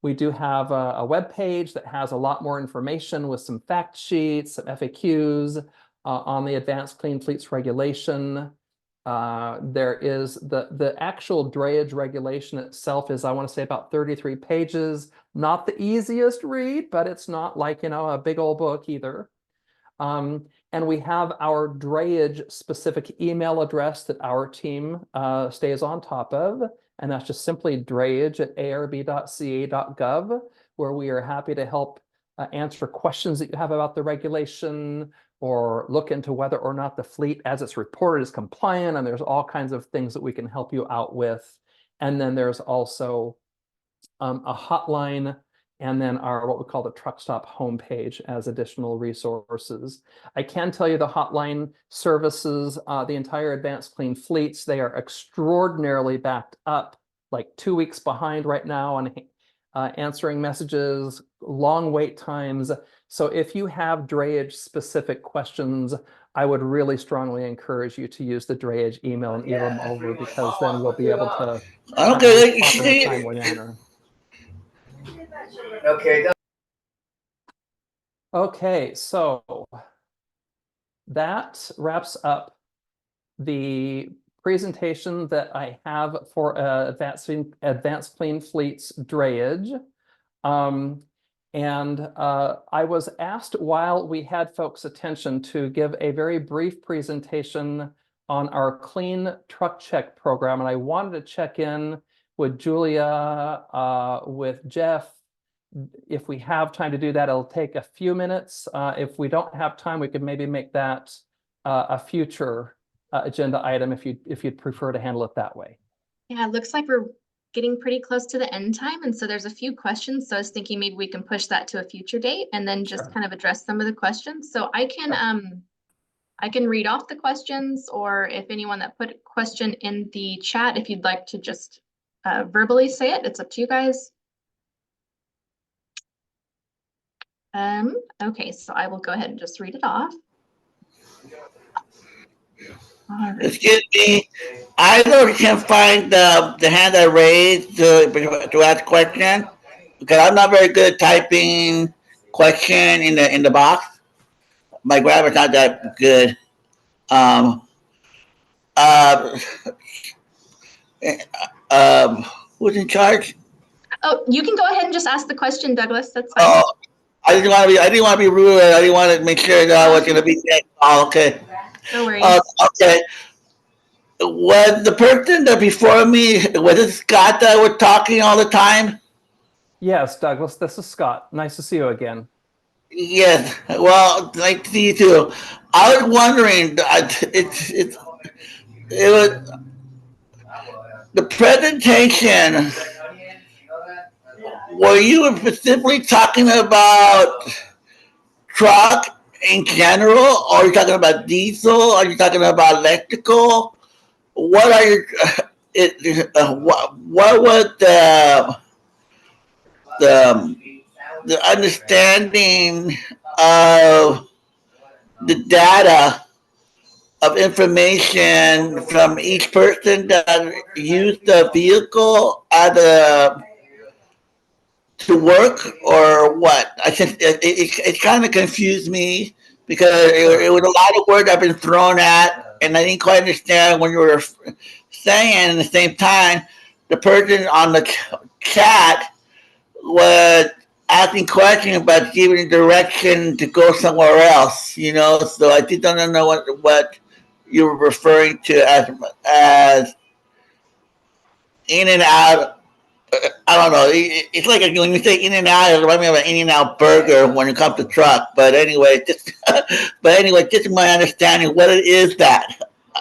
we do have a web page that has a lot more information with some fact sheets, some FAQs on the Advanced Clean Fleets regulation. There is the actual drayage regulation itself is, I want to say, about 33 pages. Not the easiest read, but it's not like, a big old book either. And we have our drayage specific email address that our team stays on top of. And that's just simply drayage@arb.ca.gov, where we are happy to help answer questions that you have about the regulation, or look into whether or not the fleet as it's reported is compliant. And there's all kinds of things that we can help you out with. And then there's also a hotline, and then our what we call the Truck Stop homepage as additional resources. I can tell you the hotline services, the entire Advanced Clean Fleets, they are extraordinarily backed up, like 2 weeks behind right now on answering messages, long wait times. So if you have drayage specific questions, I would really strongly encourage you to use the drayage email and email them over, because then we'll be able to Okay. respond in a timely manner. Okay, so that wraps up the presentation that I have for Advanced Clean Fleets drayage. I was asked, while we had folks' attention, to give a very brief presentation on our Clean Truck Check program. And I wanted to check in with Julia, with Jeff. If we have time to do that, it'll take a few minutes. If we don't have time, we could maybe make that a future agenda item if you'd prefer to handle it that way. Yeah, it looks like we're getting pretty close to the end time, and so there's a few questions. So I was thinking maybe we can push that to a future date and then just kind of address some of the questions. So I can read off the questions, or if anyone that put a question in the chat, if you'd like to just verbally say it, it's up to you guys. Okay, so I will go ahead and just read it off. All right. Excuse me, I don't can find the hand I raised to ask question because I'm not very good at typing question in the box. My grammar's not that good. Who's in charge? Oh, you can go ahead and just ask the question, Douglas. That's fine. Oh, I didn't want to be rude. I didn't want to make sure that I was going to be said. Oh, okay. No worries. Okay. Was the person that before me, was it Scott that was talking all the time? Yes, Douglas, this is Scott. Nice to see you again. Yes. Well, nice to see you too. I was wondering, it was the presentation. Were you specifically talking about truck in general, or are you talking about diesel? Are you talking about electrical? What are your what was the understanding of the data of information from each person that used the vehicle to work, or what? I think it kind of confused me because it was a lot of words I've been thrown at. And I didn't quite understand when you were saying at the same time, the person on the chat was asking questions about giving direction to go somewhere else, you know? So I just don't know what you were referring to as in and out. I don't know. It's like when you say in and out, it reminds me of an In-N-Out burger when it comes to truck. But anyway, just my understanding what it is that.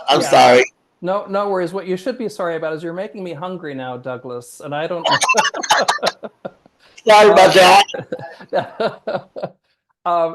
I'm sorry. No worries. What you should be sorry about is you're making me hungry now, Douglas, and I don't. Sorry about that.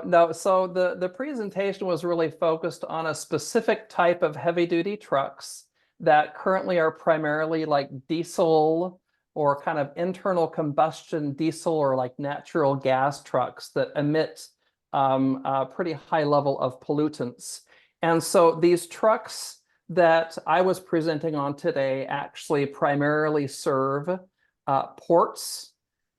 No, so the presentation was really focused on a specific type of heavy-duty trucks that currently are primarily like diesel or kind of internal combustion diesel or like natural gas trucks that emit a pretty high level of pollutants. And so these trucks that I was presenting on today actually primarily serve ports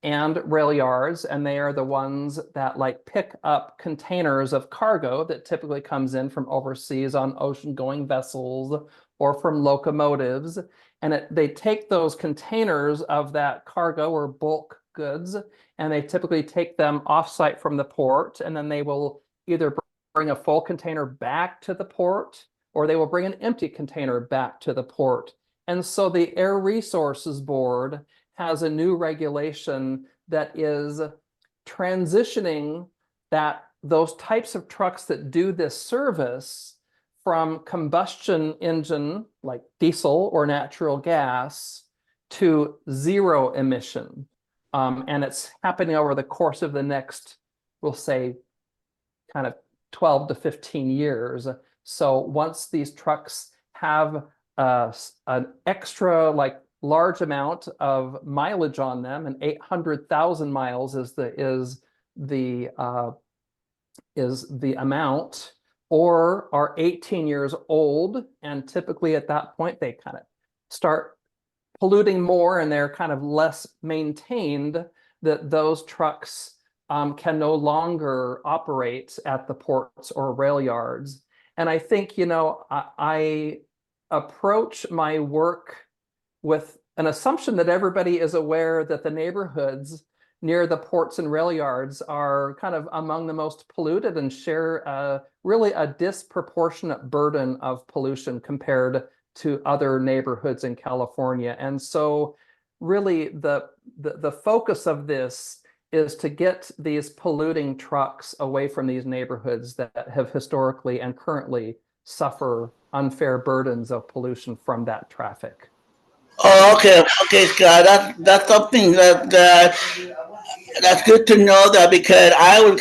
and rail yards, and they are the ones that like pick up containers of cargo that typically comes in from overseas on ocean-going vessels or from locomotives. And they take those containers of that cargo or bulk goods, and they typically take them offsite from the port, and then they will either bring a full container back to the port, or they will bring an empty container back to the port. And so the Air Resources Board has a new regulation that is transitioning those types of trucks that do this service from combustion engine like diesel or natural gas to zero emission. And it's happening over the course of the next, we'll say, kind of 12 to 15 years. So once these trucks have an extra like large amount of mileage on them, and 800,000 miles is the amount, or are 18 years old, and typically at that point they kind of start polluting more and they're kind of less maintained, that those trucks can no longer operate at the ports or rail yards. And I think, you know, I approach my work with an assumption that everybody is aware that the neighborhoods near the ports and rail yards are kind of among the most polluted and share really a disproportionate burden of pollution compared to other neighborhoods in California. And so really the focus of this is to get these polluting trucks away from these neighborhoods that have historically and currently suffer unfair burdens of pollution from that traffic. Oh, okay, Scott. That's something that's good to know that because I was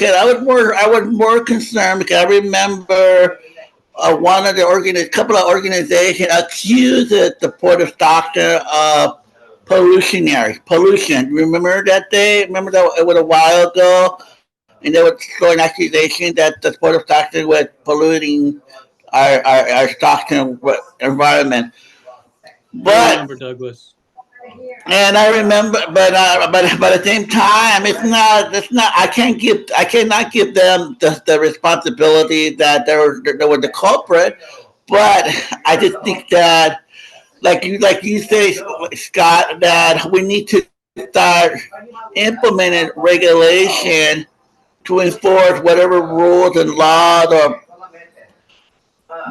more concerned because I remember one of the couple of organizations accused the Port of Stockton of pollution. Remember that day? Remember that it was a while ago, and they were throwing accusations that the Port of Stockton was polluting our Stockton environment. I But remember Douglas. and I remember, but at the same time, it's not. I cannot give them the responsibility that they were the culprit. But I just think that, like you say, Scott, that we need to start implementing regulation to enforce whatever rules and laws or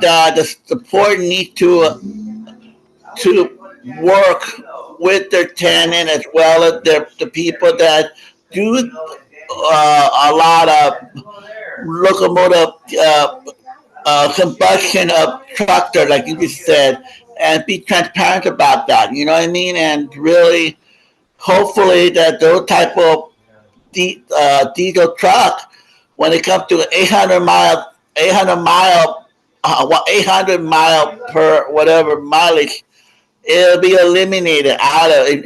that the port needs to work with their tenant as well as the people that do a lot of locomotive combustion of tractor, like you just said, and be transparent about that. You know what I mean? And really, hopefully, that those type of diesel truck, when it comes to 800 mile per whatever mileage, it'll be eliminated out of it.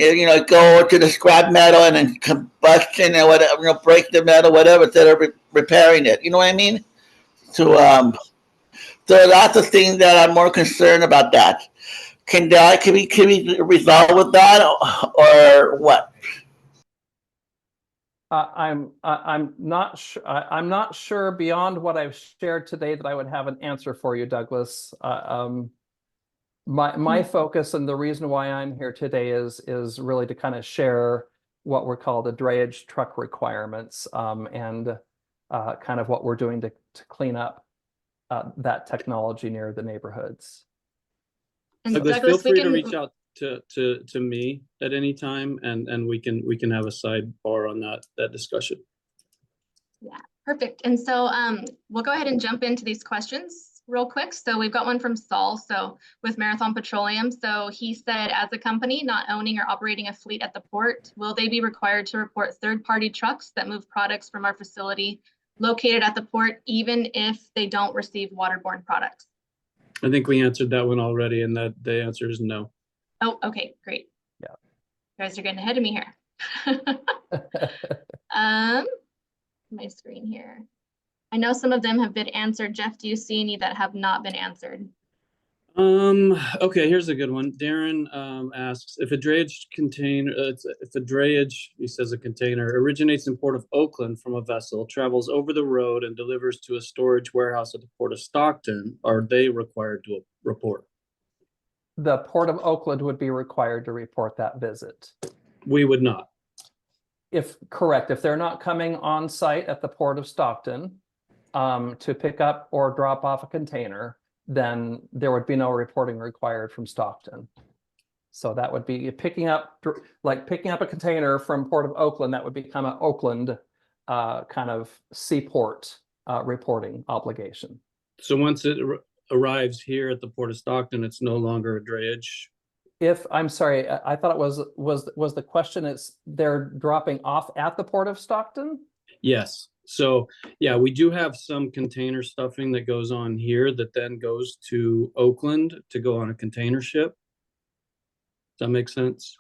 Go to the scrap metal and then combustion and whatever, break the metal, whatever, instead of repairing it. You know what I mean? So, so that's the thing that I'm more concerned about. That can we resolve with that or what? I'm not sure. I'm not sure beyond what I've shared today that I would have an answer for you, Douglas. My focus and the reason why I'm here today is really to kind of share what we're called the drayage truck requirements, and kind of what we're doing to clean up that technology near the neighborhoods. And Douglas, Douglas, feel we free to can reach out to me at any time, and we can have a sidebar on that discussion. Yeah, perfect. And so we'll go ahead and jump into these questions real quick. So we've got one from Saul, so with Marathon Petroleum. So he said, as a company not owning or operating a fleet at the port, will they be required to report third-party trucks that move products from our facility located at the port, even if they don't receive waterborne products? I think we answered that one already, and that the answer is no. Oh, okay, great. Yeah. You guys are getting ahead of me here. My screen here. I know some of them have been answered. Jeff, do you see any that have not been answered? Okay, here's a good one. Darren asks, if a drayage he says a container originates in Port of Oakland from a vessel, travels over the road and delivers to a storage warehouse at the Port of Stockton, are they required to report? The Port of Oakland would be required to report that visit. We would not. Correct. If they're not coming on site at the Port of Stockton to pick up or drop off a container, then there would be no reporting required from Stockton. So that would be picking up a container from Port of Oakland. That would become an Oakland kind of seaport reporting obligation. So once it arrives here at the Port of Stockton, it's no longer a drayage. I'm sorry, I thought it was the question is they're dropping off at the Port of Stockton? Yes. So yeah, we do have some container stuffing that goes on here that then goes to Oakland to go on a container ship. Does that make sense?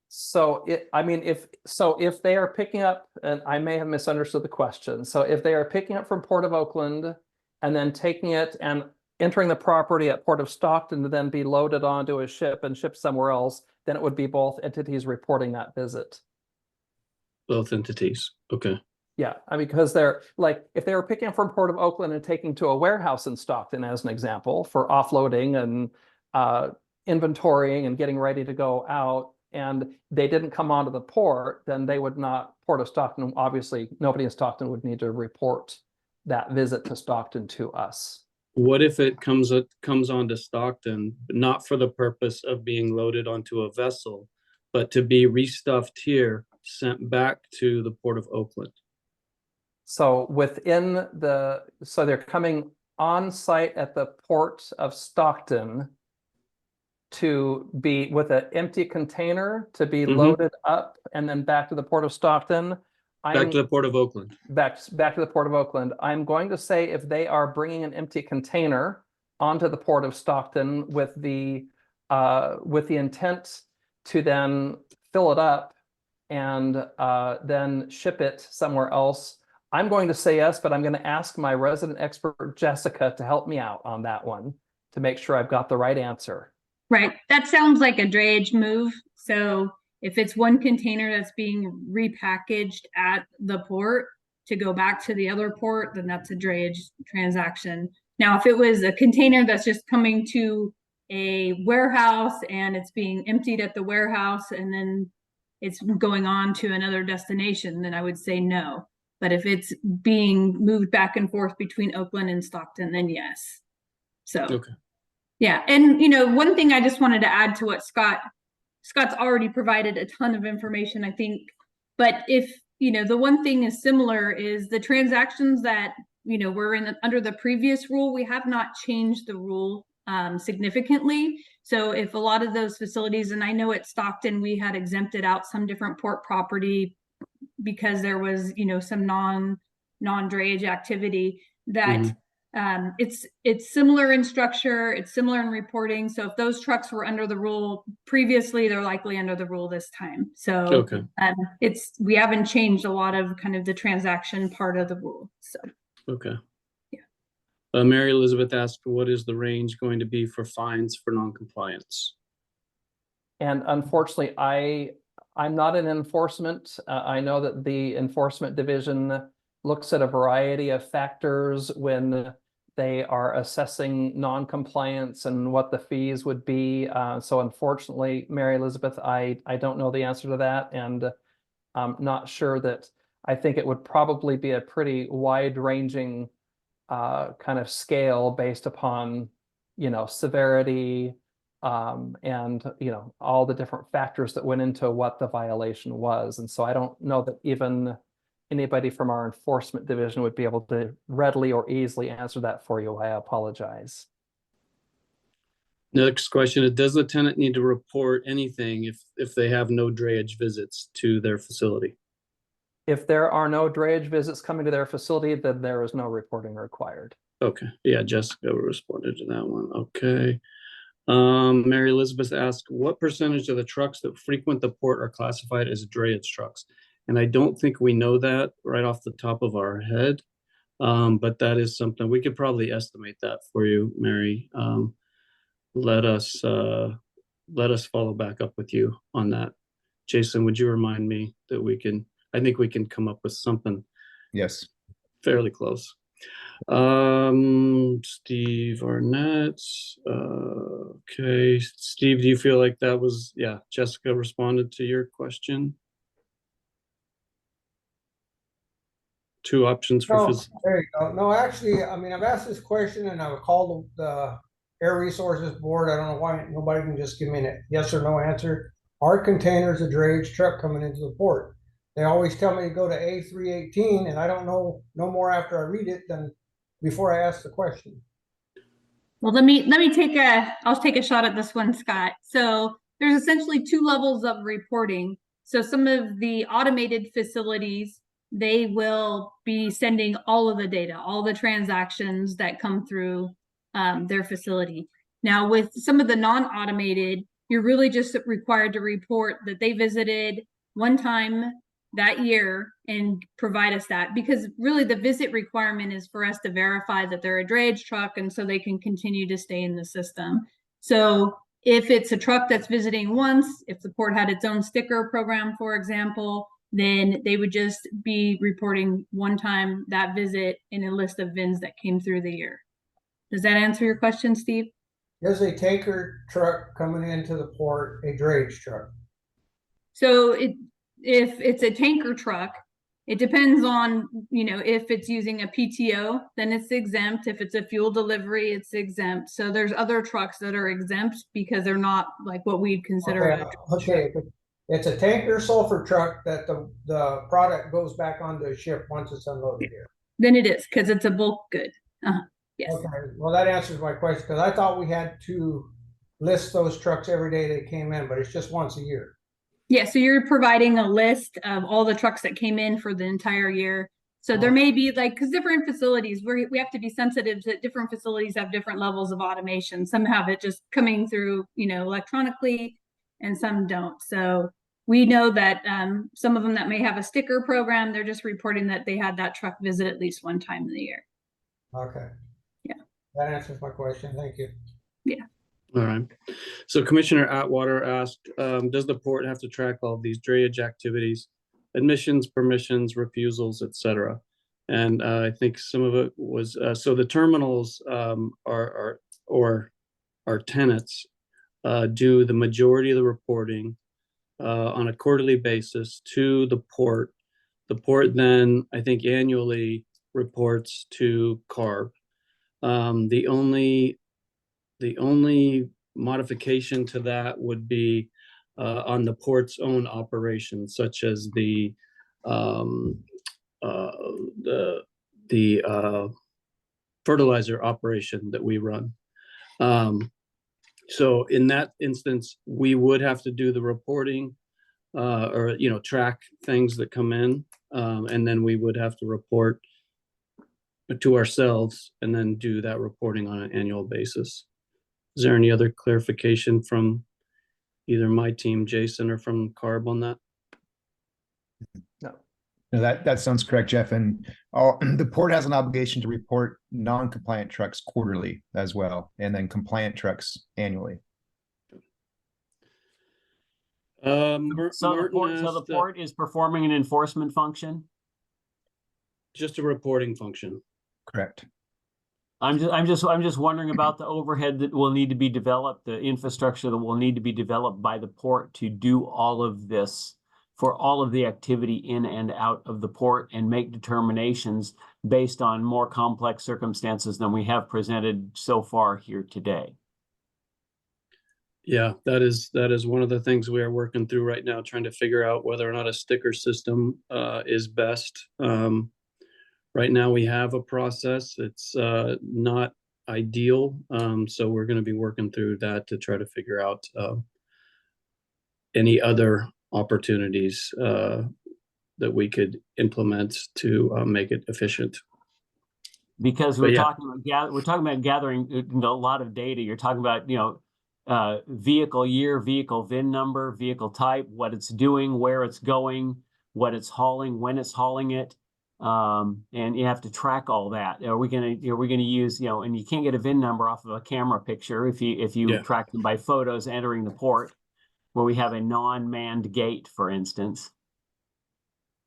So if they are picking up, and I may have misunderstood the question. So if they are picking up from Port of Oakland and then taking it and entering the property at Port of Stockton to then be loaded onto a ship and shipped somewhere else, then it would be both entities reporting that visit. Both entities. Okay. Yeah, I mean, because they're like, if they were picking up from Port of Oakland and taking to a warehouse in Stockton, as an example, for offloading and inventorying and getting ready to go out, and they didn't come onto the port, then they would not, Port of Stockton, obviously, nobody in Stockton would need to report that visit to Stockton to us. What if it comes onto Stockton, but not for the purpose of being loaded onto a vessel, but to be restuffed here, sent back to the Port of Oakland? So so they're coming on site at the Port of Stockton, to be with an empty container to be Mhm. loaded up and then back to the Port of Stockton. Back to the Port of Oakland. Back to the Port of Oakland. I'm going to say if they are bringing an empty container onto the Port of Stockton with the intent to then fill it up and then ship it somewhere else, I'm going to say yes, but I'm going to ask my resident expert, Jessica, to help me out on that one to make sure I've got the right answer. Right, that sounds like a drayage move. So if it's one container that's being repackaged at the port to go back to the other port, then that's a drayage transaction. Now, if it was a container that's just coming to a warehouse and it's being emptied at the warehouse and then it's going on to another destination, then I would say no. But if it's being moved back and forth between Oakland and Stockton, then yes. So, Okay. yeah. And, one thing I just wanted to add to what Scott's already provided a ton of information, I think. But if, the one thing is similar is the transactions that, were under the previous rule, we have not changed the rule significantly. So if a lot of those facilities, and I know at Stockton, we had exempted out some different port property because there was, some non-drayage activity that it's similar in structure, it's similar in reporting. So if those trucks were under the rule previously, they're likely under the rule this time. So Okay. We haven't changed a lot of kind of the transaction part of the rule. So Okay. Yeah. Mary Elizabeth asked, what is the range going to be for fines for noncompliance? And unfortunately, I'm not in enforcement. I know that the enforcement division looks at a variety of factors when they are assessing non-compliance and what the fees would be. So unfortunately, Mary Elizabeth, I don't know the answer to that. And I'm not sure that, I think it would probably be a pretty wide-ranging kind of scale based upon, severity, and all the different factors that went into what the violation was. And so I don't know that even anybody from our enforcement division would be able to readily or easily answer that for you. I apologize. Next question, does the tenant need to report anything if they have no drayage visits to their facility? If there are no drayage visits coming to their facility, then there is no reporting required. Okay, yeah, Jessica responded to that one. Okay. Mary Elizabeth asked, what percentage of the trucks that frequent the port are classified as drayage trucks? And I don't think we know that right off the top of our head, but that is something we could probably estimate that for you, Mary. Let us follow back up with you on that. Jason, would you remind me that I think we can come up with something. Yes. Fairly close. Steve Arnett. Okay. Steve, do you feel like that was, Jessica responded to your question? Two options for there you go. No, actually, I've asked this question and I've called the Air Resources Board. I don't know why nobody can just give me a yes or no answer. Are containers a drayage truck coming into the port? They always tell me to go to A318, and I don't know no more after I read it than before I ask the question. Well, let me I'll take a shot at this one, Scott. So there's essentially two levels of reporting. So some of the automated facilities, they will be sending all of the data, all the transactions that come through their facility. Now, with some of the non-automated, you're really just required to report that they visited one time that year and provide us that, because really the visit requirement is for us to verify that they're a drayage truck and so they can continue to stay in the system. So if it's a truck that's visiting once, if the port had its own sticker program, for example, then they would just be reporting one time that visit in a list of VINs that came through the year. Does that answer your question, Steve? Is a tanker truck coming into the port a drayage truck? So if it's a tanker truck, it depends on, if it's using a PTO, then it's exempt. If it's a fuel delivery, it's exempt. So there's other trucks that are exempt because they're not like what we'd consider. Okay. It's a tanker sulfur truck that the product goes back onto a ship once it's unloaded here. Then it is, because it's a bulk good. Yes. Okay. Well, that answers my question, because I thought we had two list those trucks every day they came in, but it's just once a year. Yeah, so you're providing a list of all the trucks that came in for the entire year. So there may be like, because different facilities, we have to be sensitive that different facilities have different levels of automation. Some have it just coming through, electronically, and some don't. So we know that some of them that may have a sticker program, they're just reporting that they had that truck visit at least one time in the year. Okay. Yeah. That answers my question. Thank you. Yeah. All right. So Commissioner Atwater asked, does the port have to track all of these drayage activities, admissions, permissions, refusals, etc.? And I think some of it was, so the terminals or our tenants do the majority of the reporting on a quarterly basis to the port. The port then, I think, annually reports to CARB. The only modification to that would be on the port's own operations, such as the fertilizer operation that we run. So in that instance, we would have to do the reporting or track things that come in, and then we would have to report to ourselves and then do that reporting on an annual basis. Is there any other clarification from either my team, Jason, or from CARB on that? No, that sounds correct, Jeff. And the port has an obligation to report non-compliant trucks quarterly as well, and then compliant trucks annually. So the port is performing an enforcement function? Just a reporting function. Correct. I'm just wondering about the overhead that will need to be developed, the infrastructure that will need to be developed by the port to do all of this, for all of the activity in and out of the port, and make determinations based on more complex circumstances than we have presented so far here today. Yeah, that is one of the things we are working through right now, trying to figure out whether or not a sticker system is best. Right now we have a process. It's not ideal. So we're going to be working through that to try to figure out any other opportunities that we could implement to make it efficient. Because we're talking about gathering a lot of data. You're talking about vehicle year, vehicle VIN number, vehicle type, what it's doing, where it's going, what it's hauling, when it's hauling it. And you have to track all that. Are we gonna use, and you can't get a VIN number off of a camera picture if you track them by photos entering the port, where we have a non-manned gate, for instance.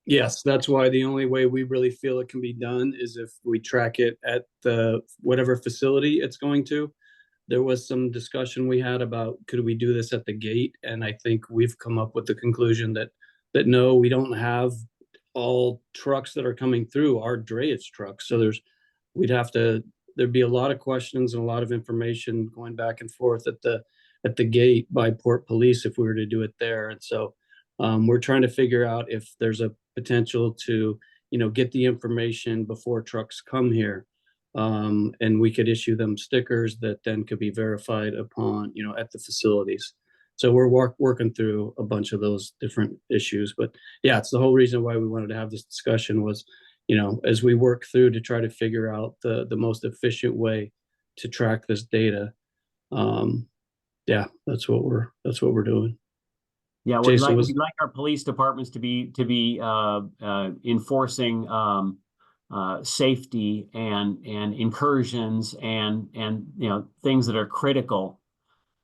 Yes, that's why the only way we really feel it can be done is if we track it at the whatever facility it's going to. There was some discussion we had about, could we do this at the gate? And I think we've come up with the conclusion that no, we don't have all trucks that are coming through our drayage trucks. So there'd be a lot of questions and a lot of information going back and forth at the gate by Port Police if we were to do it there. And so we're trying to figure out if there's a potential to, get the information before trucks come here. And we could issue them stickers that then could be verified upon, at the facilities. So we're working through a bunch of those different issues, but yeah, it's the whole reason why we wanted to have this discussion was, as we work through to try to figure out the most efficient way to track this data. Yeah, that's what we're doing. Yeah, we'd like our police departments to be enforcing safety and incursions and things that are critical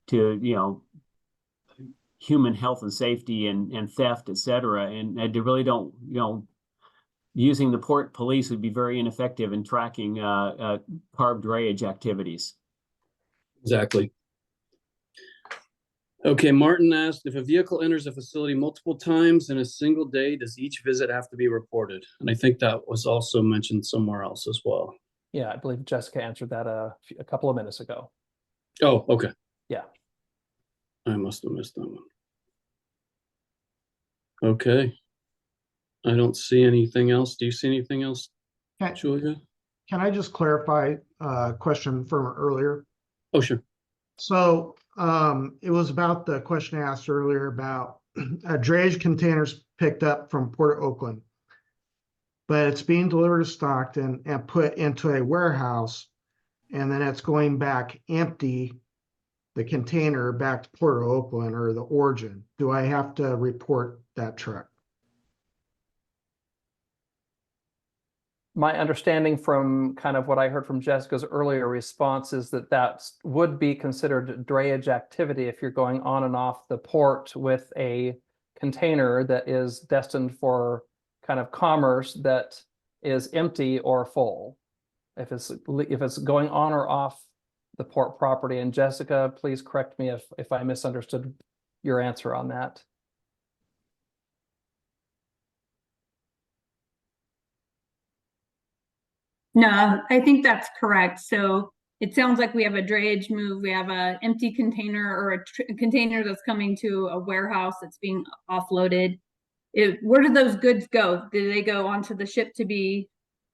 to human health and safety and theft, etc. And I really don't, using the port police would be very ineffective in tracking CARB drayage activities. Exactly. Okay, Martin asked, if a vehicle enters a facility multiple times in a single day, does each visit have to be reported? And I think that was also mentioned somewhere else as well. Yeah, I believe Jessica answered that a couple of minutes ago. Oh, okay. Yeah. I must have missed that one. Okay. I don't see anything else. Do you see anything else, Julia? Can I just clarify a question from earlier? Oh, sure. So It was about the question I asked earlier about drayage containers picked up from Port of Oakland. But it's being delivered to Stockton and put into a warehouse, and then it's going back empty, the container back to Port of Oakland or the origin. Do I have to report that truck? My understanding from kind of what I heard from Jessica's earlier response is that that would be considered drayage activity if you're going on and off the port with a container that is destined for kind of commerce that is empty or full. If it's going on or off the port property. And Jessica, please correct me if I misunderstood your answer on that. No, I think that's correct. So it sounds like we have a drayage move. We have a empty container or a container that's coming to a warehouse that's being offloaded. Where did those goods go? Did they go onto the ship to be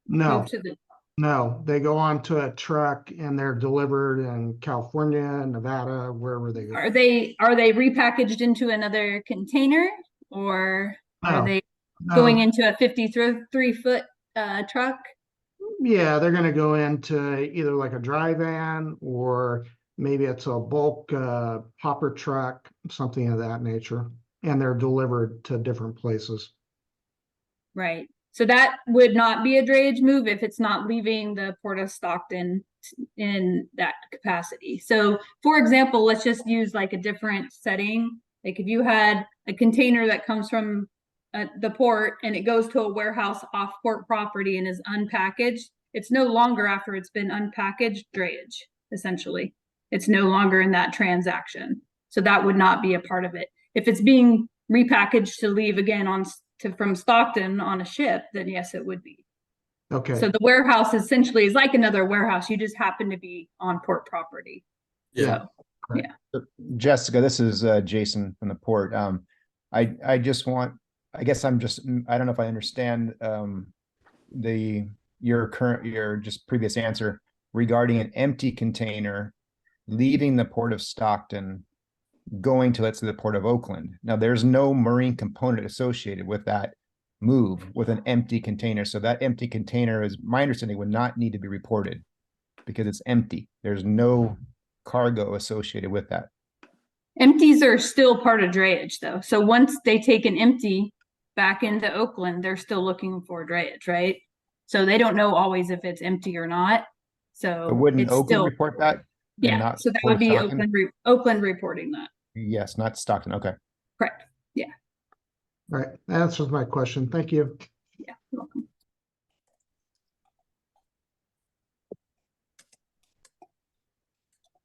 moved to the? No, they go onto a truck and they're delivered in California, Nevada, wherever they go. Are they repackaged into another container, or are they going into a 53-foot truck? Yeah, they're going to go into either like a dry van or maybe it's a bulk hopper truck, something of that nature, and they're delivered to different places. Right. So that would not be a drayage move if it's not leaving the Port of Stockton in that capacity. So for example, let's just use like a different setting. Like if you had a container that comes from the port and it goes to a warehouse off port property and is unpackaged, it's no longer, after it's been unpackaged, drayage, essentially. It's no longer in that transaction. So that would not be a part of it. If it's being repackaged to leave again from Stockton on a ship, then yes, it would be. Okay. So the warehouse essentially is like another warehouse. You just happen to be on port property. Yeah. So, yeah. Jessica, this is Jason from the port. I just want, I guess I don't know if I understand your just previous answer regarding an empty container leaving the Port of Stockton, going to, let's say, the Port of Oakland. Now, there's no marine component associated with that move with an empty container. So that empty container, is my understanding, would not need to be reported because it's empty. There's no cargo associated with that. Empties are still part of drayage, though. So once they take an empty back into Oakland, they're still looking for drayage, right? So they don't know always if it's empty or not. So wouldn't it's Oakland still report that? Yeah, so that would be Oakland reporting that. Yes, not Stockton. Okay. Correct. Yeah. All right. That answers my question. Thank you. Yeah, you're welcome.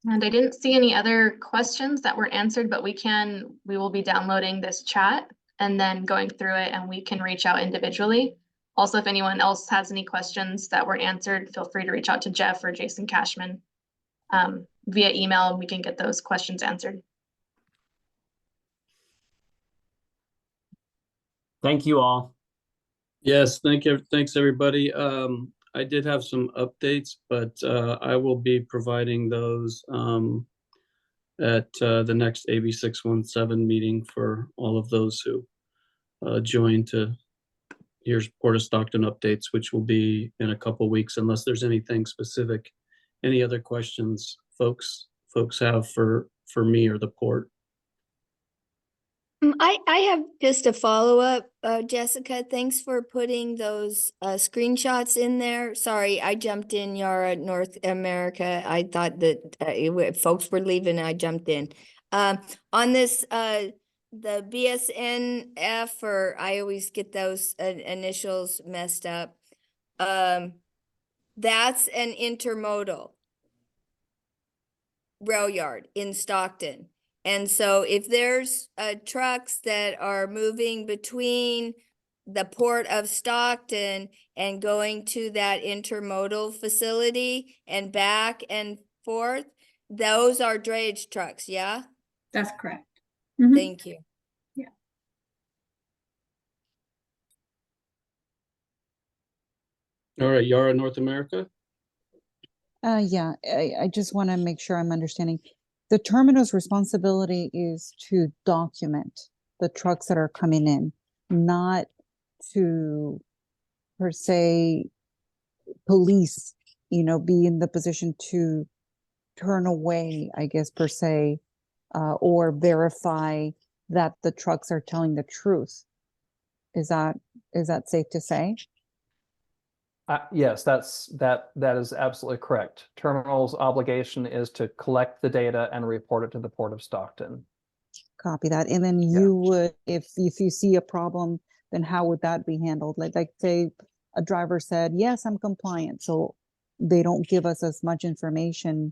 And I didn't see any other questions that weren't answered, but we will be downloading this chat and then going through it, and we can reach out individually. Also, if anyone else has any questions that weren't answered, feel free to reach out to Jeff or Jason Cashman via email, and we can get those questions answered. Thank you all. Yes, thanks everybody. I did have some updates, but I will be providing those at the next AB 617 meeting for all of those who join to here's Port of Stockton updates, which will be in a couple weeks, unless there's anything specific. Any other questions folks have for me or the port? I have just a follow-up, Jessica. Thanks for putting those screenshots in there. Sorry, I jumped in Yara, North America. I thought that folks were leaving, I jumped in. On this, the BSNF, or I always get those initials messed up. That's an intermodal rail yard in Stockton. And so if there's trucks that are moving between the Port of Stockton and going to that intermodal facility and back and forth, those are drayage trucks, yeah? That's correct. Thank you. Yeah. All right, Yara, North America. Yeah, I just want to make sure I'm understanding. the terminal's responsibility is to document the trucks that are coming in, not to per se police, be in the position to turn away, I guess, per se, or verify that the trucks are telling the truth. Is that safe to say? Yes, that is absolutely correct. Terminal's obligation is to collect the data and report it to the Port of Stockton. Copy that. And then you would, if you see a problem, then how would that be handled? Like say a driver said, yes, I'm compliant. So they don't give us as much information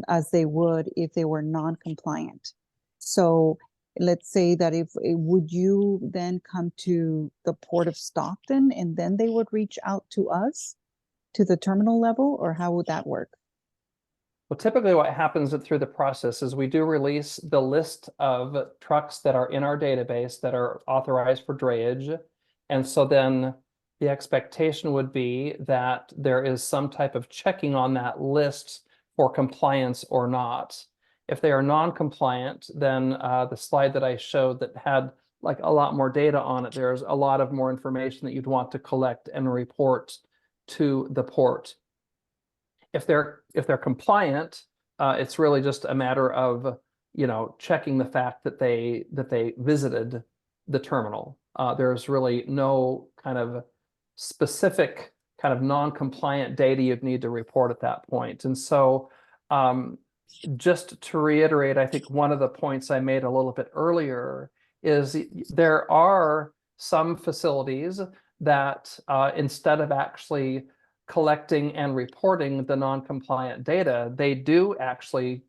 as they would if they were non-compliant. So let's say that would you then come to the Port of Stockton and then they would reach out to us to the terminal level, or how would that work? Well, typically what happens through the process is we do release the list of trucks that are in our database that are authorized for drayage. And so then the expectation would be that there is some type of checking on that list for compliance or not. If they are non-compliant, then the slide that I showed that had like a lot more data on it, there's a lot of more information that you'd want to collect and report to the port. If they're compliant, it's really just a matter of checking the fact that they visited the terminal. There's really no kind of specific kind of non-compliant data you'd need to report at that point. And so just to reiterate, I think one of the points I made a little bit earlier is there are some facilities that instead of actually collecting and reporting the non-compliant data, they do actually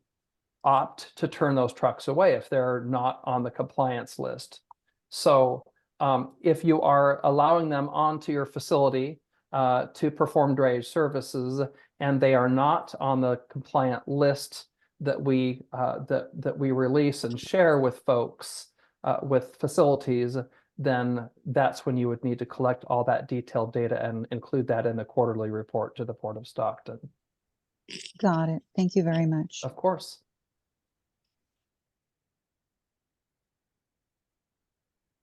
opt to turn those trucks away if they're not on the compliance list. So if you are allowing them onto your facility to perform drayage services and they are not on the compliant list that we release and share with folks, with facilities, then that's when you would need to collect all that detailed data and include that in the quarterly report to the Port of Stockton. Got it. Thank you very much. Of course.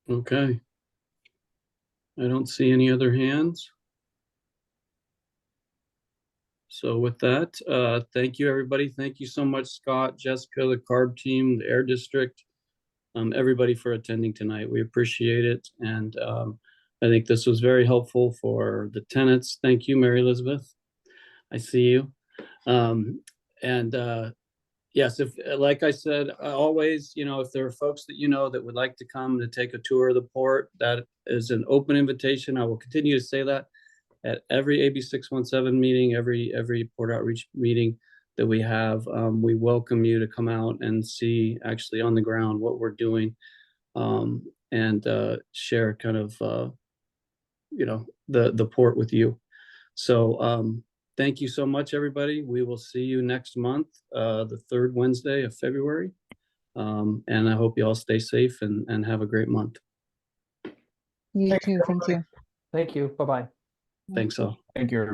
Okay. I don't see any other hands. So with that, thank you, everybody. Thank you so much, Scott, Jessica, the CARB team, the Air District, everybody for attending tonight. We appreciate it. And I think this was very helpful for the tenants. Thank you, Mary Elizabeth. I see you. Yes, if, like I said, always, if there are folks that that would like to come to take a tour of the port, that is an open invitation. I will continue to say that at every AB 617 meeting, every port outreach meeting that we have. We welcome you to come out and see actually on the ground what we're doing, and share kind of the port with you. So thank you so much, everybody. We will see you next month, the third Wednesday of February. And I hope you all stay safe and have a great month. You too. Thank you. Thank you. Bye-bye. Thanks all. Thank you.